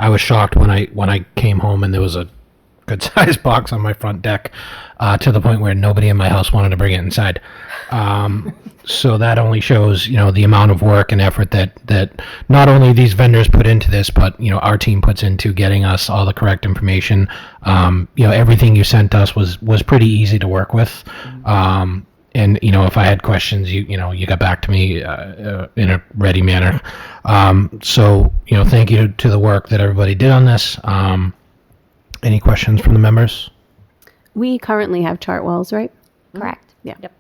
I was shocked when I came home and there was a good sized box on my front deck, to the point where nobody in my house wanted to bring it inside. So that only shows, the amount of work and effort that not only these vendors put into this, but, our team puts into getting us all the correct information. Everything you sent us was pretty easy to work with. And and if I had questions, you got back to me in a ready manner. So thank you to the work that everybody did on this. Any questions from the members? We currently have Chartwells, right? Correct. Yeah. Yep.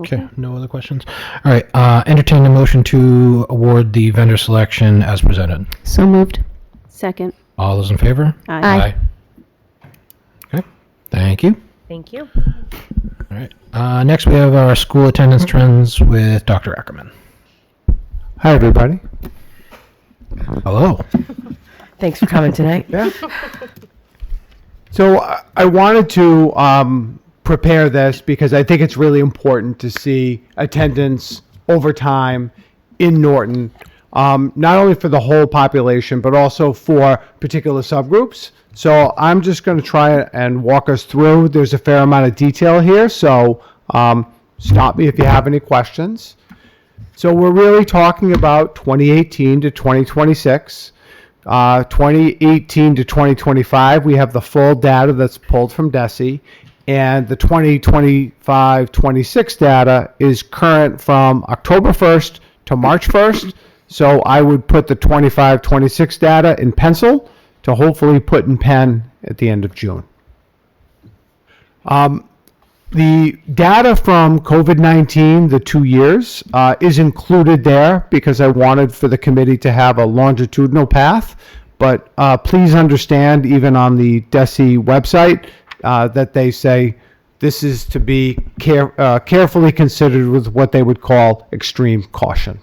Okay, no other questions? All right, entertain a motion to award the vendor selection as presented. So moved. Second. All those in favor? Aye. Okay, thank you. Thank you. All right, next we have our school attendance trends with Dr. Ackerman. Hi, everybody. Hello. Thanks for coming tonight. Yeah. So I wanted to prepare this because I think it's really important to see attendance over time in Norton, not only for the whole population, but also for particular subgroups. So I'm just going to try and walk us through. There's a fair amount of detail here, so stop me if you have any questions. So we're really talking about 2018 to 2026. 2018 to 2025, we have the full data that's pulled from DESE, and the 2025-26 data is current from October 1st to March 1st. So I would put the 25-26 data in pencil to hopefully put in pen at the end of June. The data from COVID-19, the 2 years, is included there because I wanted for the committee to have a longitudinal path. But please understand, even on the DESE website, that they say this is to be carefully considered with what they would call extreme caution.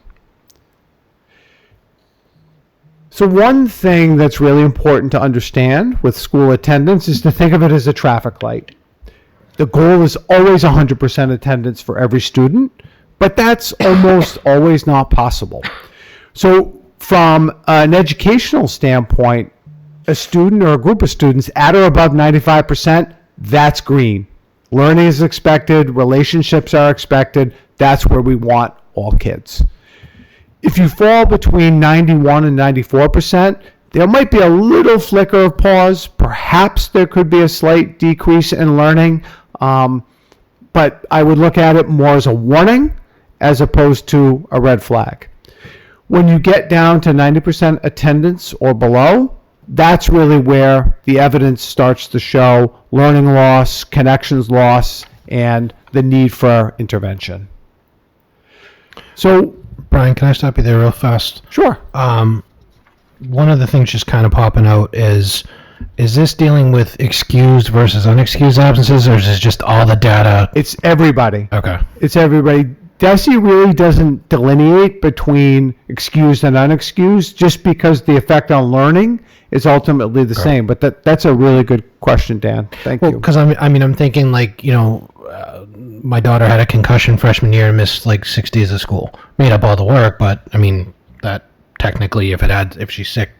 So one thing that's really important to understand with school attendance is to think of it as a traffic light. The goal is always 100% attendance for every student, but that's almost always not possible. So from an educational standpoint, a student or a group of students at or above 95%, that's green. Learning is expected, relationships are expected, that's where we want all kids. If you fall between 91 and 94%, there might be a little flicker of pause. Perhaps there could be a slight decrease in learning. But I would look at it more as a warning as opposed to a red flag. When you get down to 90% attendance or below, that's really where the evidence starts to show learning loss, connections loss, and the need for intervention. So, Brian, can I stop you there real fast? Sure. One of the things just kind of popping out is this dealing with excused versus unexcused absences, or is this just all the data? It's everybody. Okay. It's everybody. DESE really doesn't delineate between excused and unexcused just because the effect on learning is ultimately the same. But that's a really good question, Dan. Thank you. Because I'm thinking like, my daughter had a concussion freshman year and missed like 6 days of school. Made up all the work, but that technically, if she's sick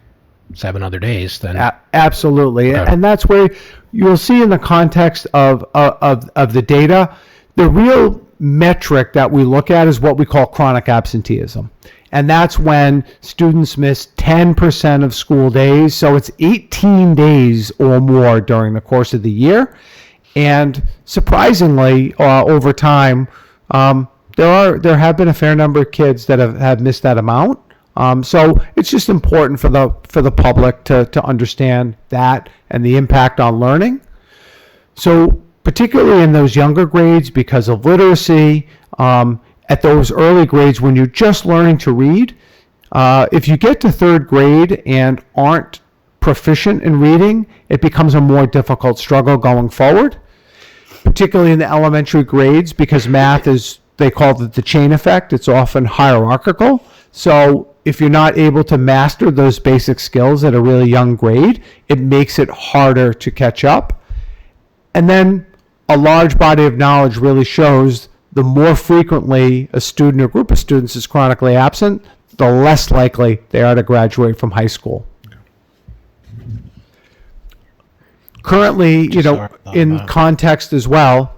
7 other days, then absolutely. Okay. And that's where you'll see in the context of the data, the real metric that we look at is what we call chronic absenteeism. And that's when students miss 10% of school days. So it's 18 days or more during the course of the year. And surprisingly, over time, there have been a fair number of kids that have missed that amount. So it's just important for the public to understand that and the impact on learning. So particularly in those younger grades, because of literacy, at those early grades when you're just learning to read, if you get to 3rd grade and aren't proficient in reading, it becomes a more difficult struggle going forward, particularly in the elementary grades, because math is, they call it the chain effect. It's often hierarchical. So if you're not able to master those basic skills at a really young grade, it makes it harder to catch up. And then a large body of knowledge really shows the more frequently a student or group of students is chronically absent, the less likely they are to graduate from high school. Currently, in context as well,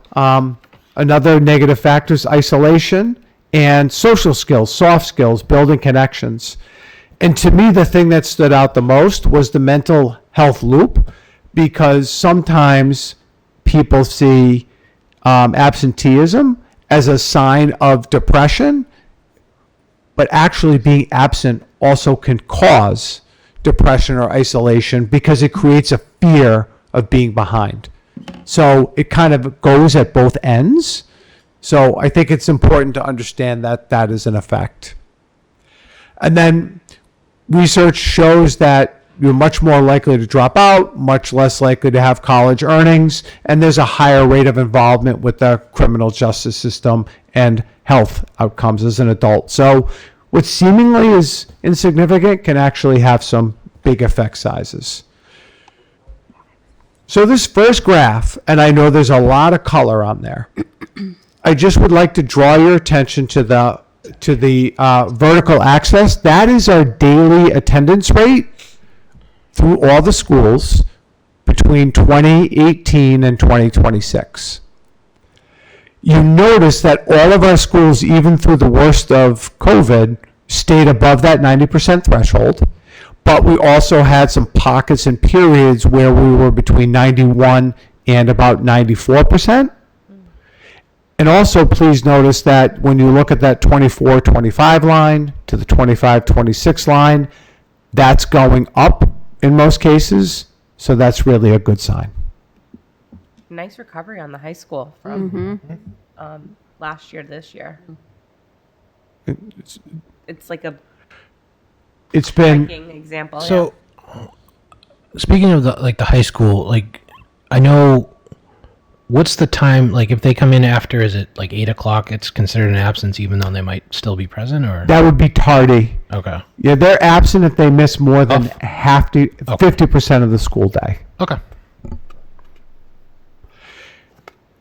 another negative factor is isolation and social skills, soft skills, building connections. And to me, the thing that stood out the most was the mental health loop, because sometimes people see absenteeism as a sign of depression, but actually being absent also can cause depression or isolation because it creates a fear of being behind. So it kind of goes at both ends. So I think it's important to understand that that is an effect. And then research shows that you're much more likely to drop out, much less likely to have college earnings, and there's a higher rate of involvement with the criminal justice system and health outcomes as an adult. So what seemingly is insignificant can actually have some big effect sizes. So this first graph, and I know there's a lot of color on there, I just would like to draw your attention to the vertical axis. That is our daily attendance rate through all the schools between 2018 and 2026. You notice that all of our schools, even through the worst of COVID, stayed above that 90% threshold. But we also had some pockets and periods where we were between 91 and about 94%. And also, please notice that when you look at that 24-25 line to the 25-26 line, that's going up in most cases. So that's really a good sign. Nice recovery on the high school from last year to this year. It's like a It's been striking example. So, speaking of the high school, like, I know, what's the time, like, if they come in after, is it like 8 o'clock, it's considered an absence even though they might still be present, or? that would be tardy. Okay. Yeah, they're absent if they miss more than 50% of the school day. Okay.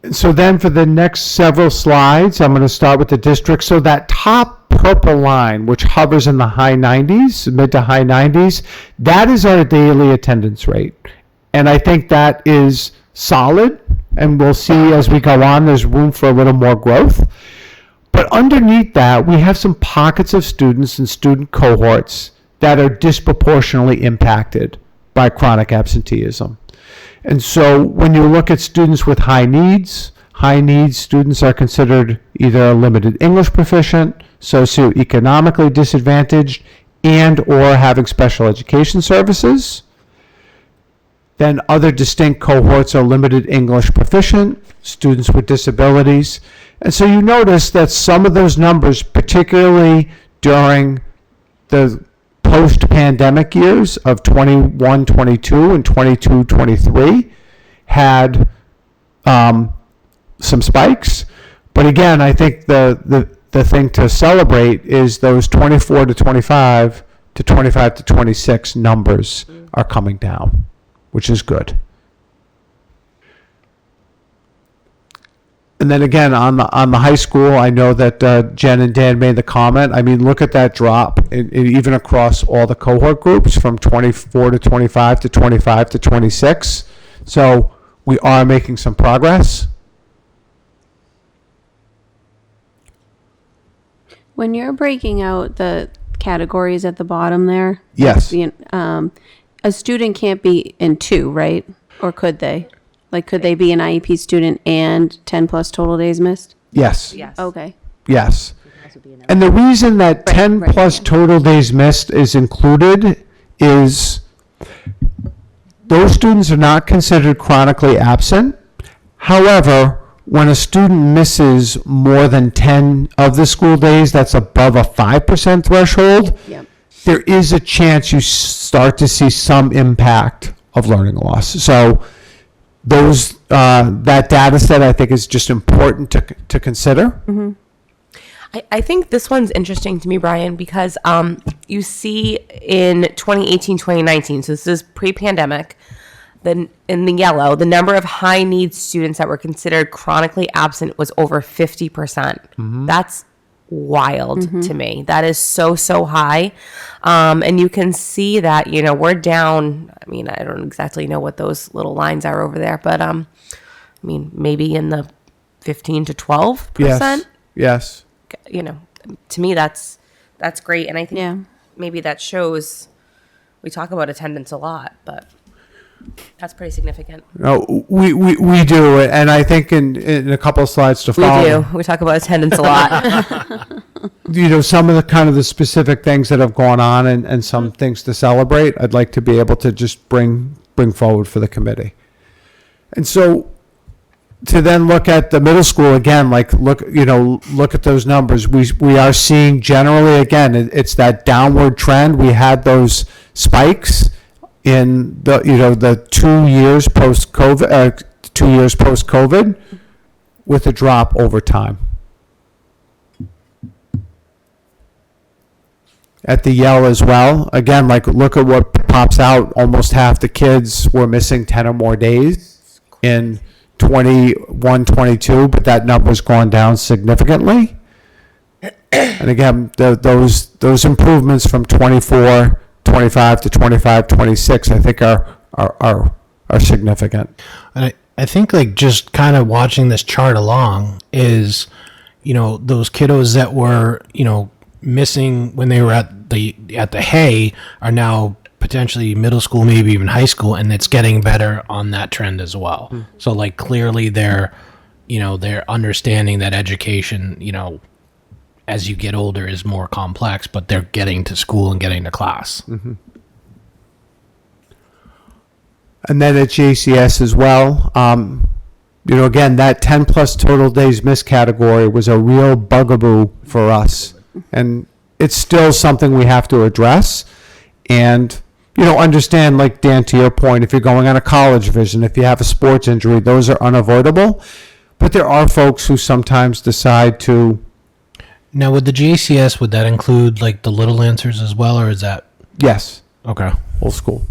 So then for the next several slides, I'm going to start with the district. So that top purple line, which hovers in the high 90s, mid to high 90s, that is our daily attendance rate. And I think that is solid. And we'll see as we go on, there's room for a little more growth. But underneath that, we have some pockets of students and student cohorts that are disproportionately impacted by chronic absenteeism. And so when you look at students with high needs students are considered either a limited English proficient, socioeconomically disadvantaged, and or having special education services. Then other distinct cohorts are limited English proficient, students with disabilities. And so you notice that some of those numbers, particularly during the post-pandemic years of 21, 22, and 22, 23, had some spikes. But again, I think the thing to celebrate is those 24 to 25 to 25 to 26 numbers are coming down, which is good. And then again, on the high school, I know that Jen and Dan made the comment. I mean, look at that drop, even across all the cohort groups from 24 to 25 to 25 to 26. So we are making some progress. When you're breaking out the categories at the bottom there, Yes. A student can't be in two, right? Or could they? Like, could they be an IEP student and 10 plus total days missed? Yes. Yes. Okay. Yes. And the reason that 10 plus total days missed is included is those students are not considered chronically absent. However, when a student misses more than 10 of the school days, that's above a 5% threshold, Yep. there is a chance you start to see some impact of learning loss. So those that data set, I think, is just important to consider. Mm-hmm. I think this one's interesting to me, Brian, because you see in 2018, 2019, so this is pre-pandemic, then in the yellow, the number of high needs students that were considered chronically absent was over 50%. That's wild to me. That is so high. And you can see that, we're down. I mean, I don't exactly know what those little lines are over there, but I mean, maybe in the 15 to 12%. Yes. To me, that's great. And I think maybe that shows, we talk about attendance a lot, but That's pretty significant. No, we do, and I think in a couple of slides to We follow. do. We talk about attendance a lot. You know, some of the kind of the specific things that have gone on and some things to celebrate, I'd like to be able to just bring forward for the committee. And so to then look at the middle school again, like look at those numbers. We are seeing generally, again, it's that downward trend. We had those spikes in the 2 years post-COVID, 2 years post-COVID, with a drop over time. At the Yale as well, again, like look at what pops out. Almost half the kids were missing 10 or more days in 21, 22, but that number's gone down significantly. And again, those improvements from 24, 25 to 25, 26, I think are significant. And I think like just kind of watching this chart along is, those kiddos that were, missing when they were at the Hay are now potentially middle school, maybe even high school, and it's getting better on that trend as well. So like clearly they're understanding that education, as you get older is more complex, but they're getting to school and getting to class. Mm-hmm. And then at JCS as well, again, that 10 plus total days missed category was a real bugaboo for us. And it's still something we have to address. And, understand, like Dan, to your point, if you're going on a college vision, if you have a sports injury, those are unavoidable. But there are folks who sometimes decide to. Now, with the JCS, would that include like the Little Lancers as well, or is that? Yes. Okay. Whole school.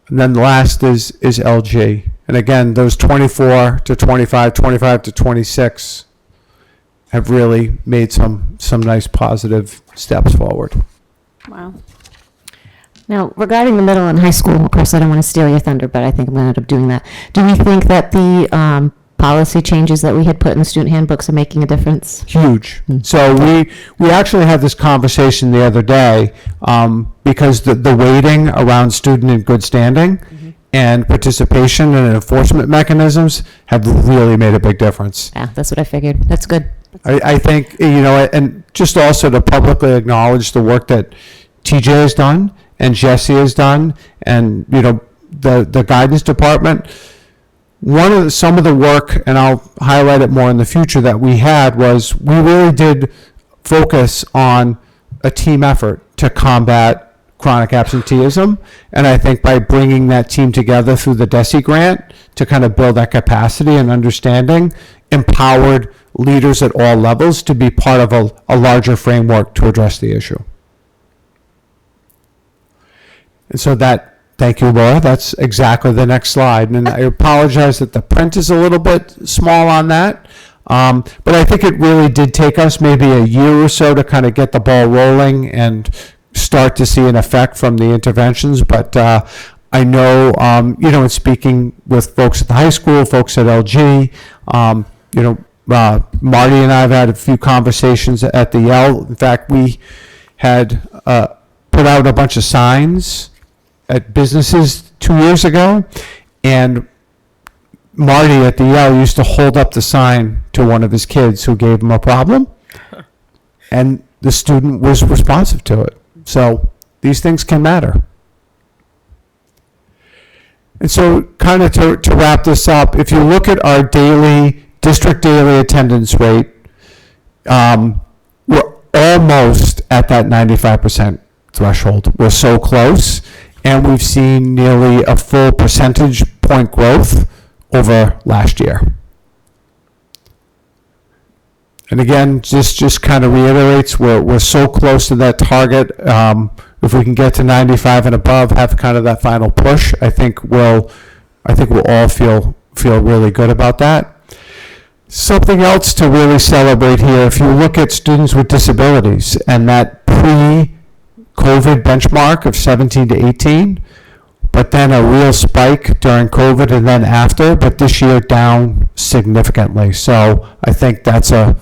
And then the last is LG. And again, those 24 to 25, 25 to 26 have really made some nice positive steps forward. Wow. Now, regarding the middle and high school, of course, I don't want to steal your thunder, but I think I'm going to end up doing that. Do we think that the policy changes that we had put in the student handbooks are making a difference? Huge. So we actually had this conversation the other day because the weighting around student in good standing and participation and enforcement mechanisms have really made a big difference. Yeah, that's what I figured. That's good. I think, and just also to publicly acknowledge the work that TJ has done and Jesse has done and, the guidance department. Some of the work, and I'll highlight it more in the future, that we had was we really did focus on a team effort to combat chronic absenteeism. And I think by bringing that team together through the DESE grant to kind of build that capacity and understanding, empowered leaders at all levels to be part of a larger framework to address the issue. And so thank you, Laura. That's exactly the next slide. And I apologize that the print is a little bit small on that. But I think it really did take us maybe a year or so to kind of get the ball rolling and start to see an effect from the interventions. But I know, in speaking with folks at the high school, folks at LG, Marty and I have had a few conversations at the Yale. In fact, we had put out a bunch of signs at businesses 2 years ago, and Marty at the Yale used to hold up the sign to one of his kids who gave him a problem, and the student was responsive to it. So these things can matter. And so kind of to wrap this up, if you look at our district daily attendance rate, we're almost at that 95% threshold. We're so close, and we've seen nearly a full percentage point growth over last year. And again, just kind of reiterates we're so close to that target. If we can get to 95 and above, have kind of that final push, I think we'll all feel really good about that. Something else to really celebrate here, if you look at students with disabilities and that pre-COVID benchmark of 17 to 18, but then a real spike during COVID and then after, but this year down significantly. So I think that's a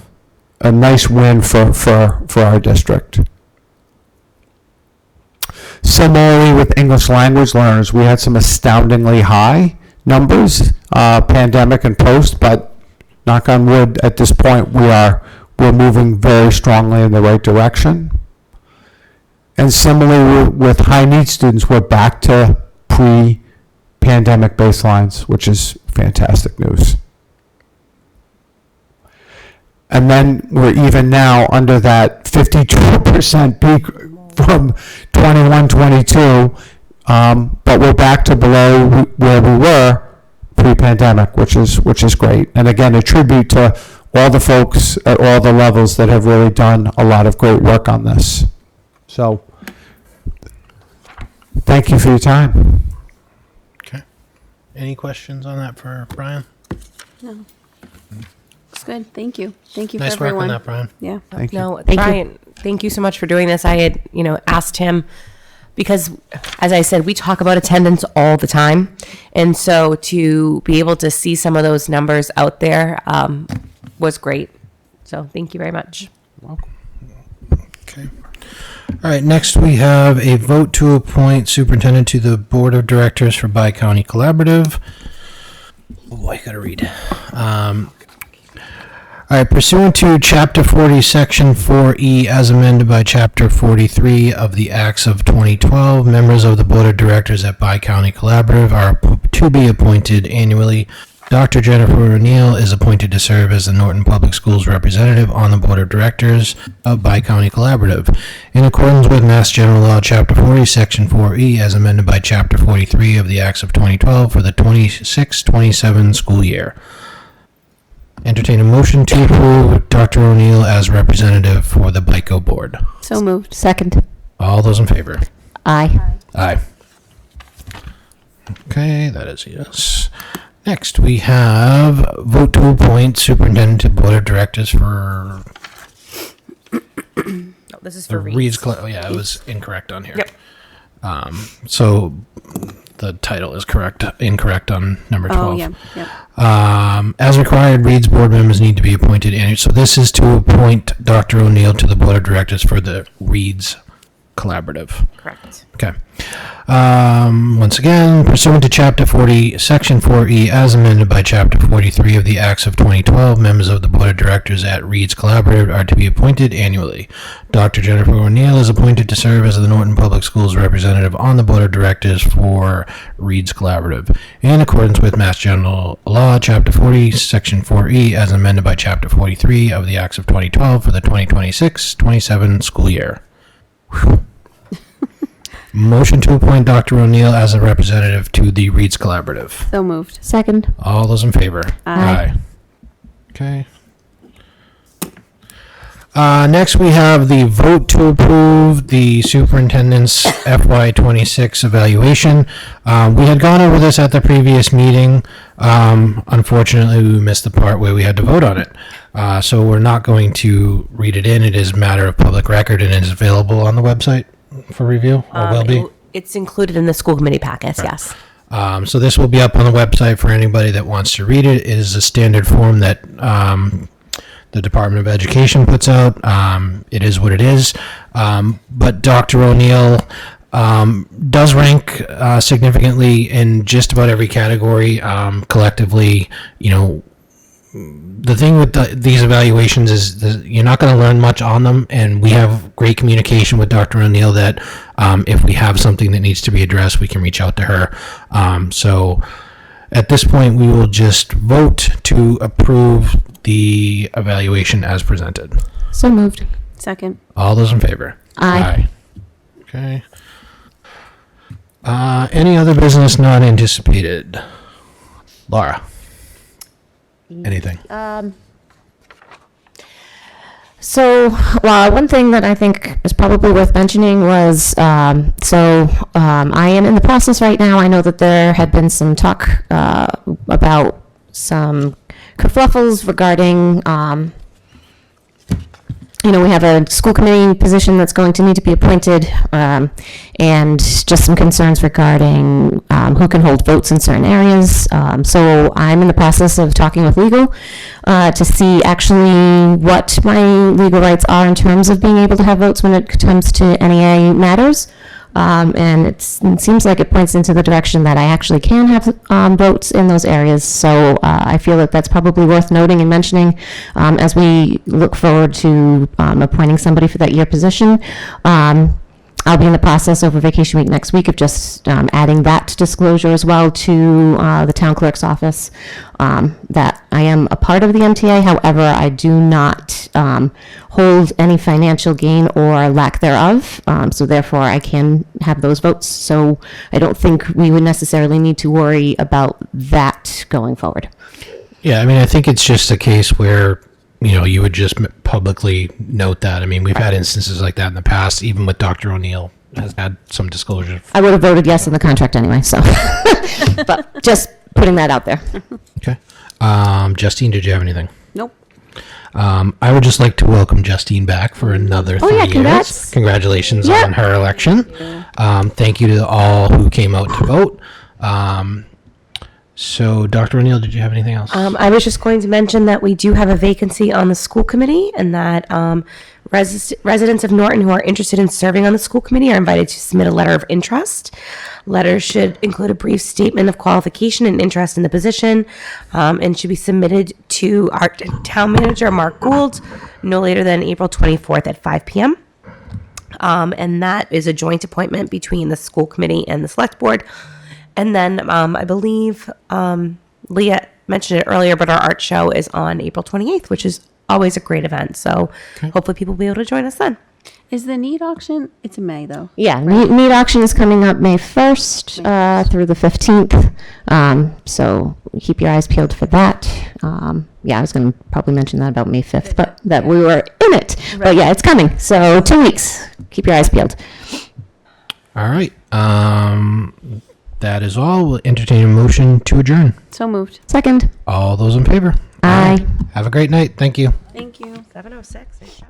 nice win for our district. Similarly, with English language learners, we had some astoundingly high numbers, pandemic and post, but knock on wood, at this point, we're moving very strongly in the right direction. And similarly with high need students, we're back to pre-pandemic baselines, which is fantastic news. And then we're even now under that 52% peak from 21-22, but we're back to below where we were pre-pandemic, which is great. And again, a tribute to all the folks at all the levels that have really done a lot of great work on this. So, thank you for your time. Okay. Any questions on that for Brian? No. It's good. Thank you. Thank you Nice for work everyone. on that, Brian. Yeah. Thank you. No, Brian, thank you so much for doing this. I had, asked him because, as I said, we talk about attendance all the time. And so to be able to see some of those numbers out there was great. So thank you very much. Okay. All right, next we have a vote to appoint superintendent to the board of directors for Bi-County Collaborative. Oh, I gotta read. All right, pursuant to Chapter 40, Section 4E, as amended by Chapter 43 of the Acts of 2012, members of the Board of Directors at Bi-County Collaborative are to be appointed annually. Dr. Jennifer O'Neill is appointed to serve as the Norton Public Schools representative on the Board of Directors of Bi-County Collaborative. In accordance with Mass General Law, Chapter 40, Section 4E, as amended by Chapter 43 of the Acts of 2012 for the 26-27 school year. Entertain a motion to approve Dr. O'Neill as representative for the BICO board. So moved. Second. All those in favor? Aye. Aye. Okay, that is yes. Next, we have vote to appoint superintendent to board of directors for This is the for Reed's. Oh, yeah, it was incorrect on here. Yep. So the title is incorrect on number 12. Oh, yeah. Yep. As required, Reed's board members need to be appointed annually. So this is to appoint Dr. O'Neill to the board of directors for the Reed's Collaborative. Correct. Okay. Once again, pursuant to Chapter 40, Section 4E, as amended by Chapter 43 of the Acts of 2012, members of the Board of Directors at Reed's Collaborative are to be appointed annually. Dr. Jennifer O'Neill is appointed to serve as the Norton Public Schools representative on the Board of Directors for Reed's Collaborative, in accordance with Mass General Law, Chapter 40, Section 4E, as amended by Chapter 43 of the Acts of 2012 for the 2026-27 school year. Whew. Motion to appoint Dr. O'Neill as a representative to the Reed's Collaborative. So moved. Second. All those in favor? Aye. Okay. Next, we have the vote to approve the superintendent's FY26 evaluation. We had gone over this at the previous meeting. Unfortunately, we missed the part where we had to vote on it. So we're not going to read it in. It is a matter of public record and it is available on the website for review, or will be. It's included in the school committee packets, yes. So this will be up on the website for anybody that wants to read it. It is a standard form that the Department of Education puts out. It is what it is. But Dr. O'Neill does rank significantly in just about every category. Collectively, the thing with these evaluations is you're not going to learn much on them, and we have great communication with Dr. O'Neill that if we have something that needs to be addressed, we can reach out to her. So at this point, we will just vote to approve the evaluation as presented. So moved. Second. All those in favor? Aye. Okay. Any other business not anticipated? Laura? Anything? So, one thing that I think is probably worth mentioning was, I am in the process right now. I know that there had been some talk about some kerfluffles regarding, we have a school committee position that's going to need to be appointed, and just some concerns regarding who can hold votes in certain areas. So I'm in the process of talking with legal to see actually what my legal rights are in terms of being able to have votes when it comes to NEA matters. And it seems like it points into the direction that I actually can have votes in those areas. So I feel that that's probably worth noting and mentioning as we look forward to appointing somebody for that year position. I'll be in the process over vacation week next week of just adding that disclosure as well to the town clerk's office, that I am a part of the MTA. However, I do not hold any financial gain or lack thereof. So therefore, I can have those votes. So I don't think we would necessarily need to worry about that going forward. Yeah, I mean, I think it's just a case where, you know, you would just publicly note that. I mean, we've had instances like that in the past, even with Dr. O'Neill has had some disclosure. I would have voted yes in the contract anyway, so. But just putting that out there. Okay. Justine, did you have anything? Nope. I would just like to welcome Justine back for another 3 years. Congrats. Congratulations on her election. Thank you to all who came out to vote. So, Dr. O'Neill, did you have anything else? I was just going to mention that we do have a vacancy on the school committee, and that residents of Norton who are interested in serving on the school committee are invited to submit a letter of interest. Letters should include a brief statement of qualification and interest in the position, and should be submitted to our town manager, Mark Gould, no later than April 24th at 5 p.m. And that is a joint appointment between the school committee and the select board. And then I believe Leah mentioned it earlier, but our art show is on April 28th, which is always a great event. So hopefully people will be able to join us then. Is the need auction? It's in May, though. Yeah, meat auction is coming up May 1st through the 15th. So keep your eyes peeled for that. Yeah, I was going to probably mention that about May 5th, but that we were in it. Right. But yeah, it's coming. So 2 weeks. Keep your eyes peeled. All right. That is all. We'll entertain a motion to adjourn. So moved. Second. All those in favor? Aye. Have a great night. Thank you. Thank you. 7:06.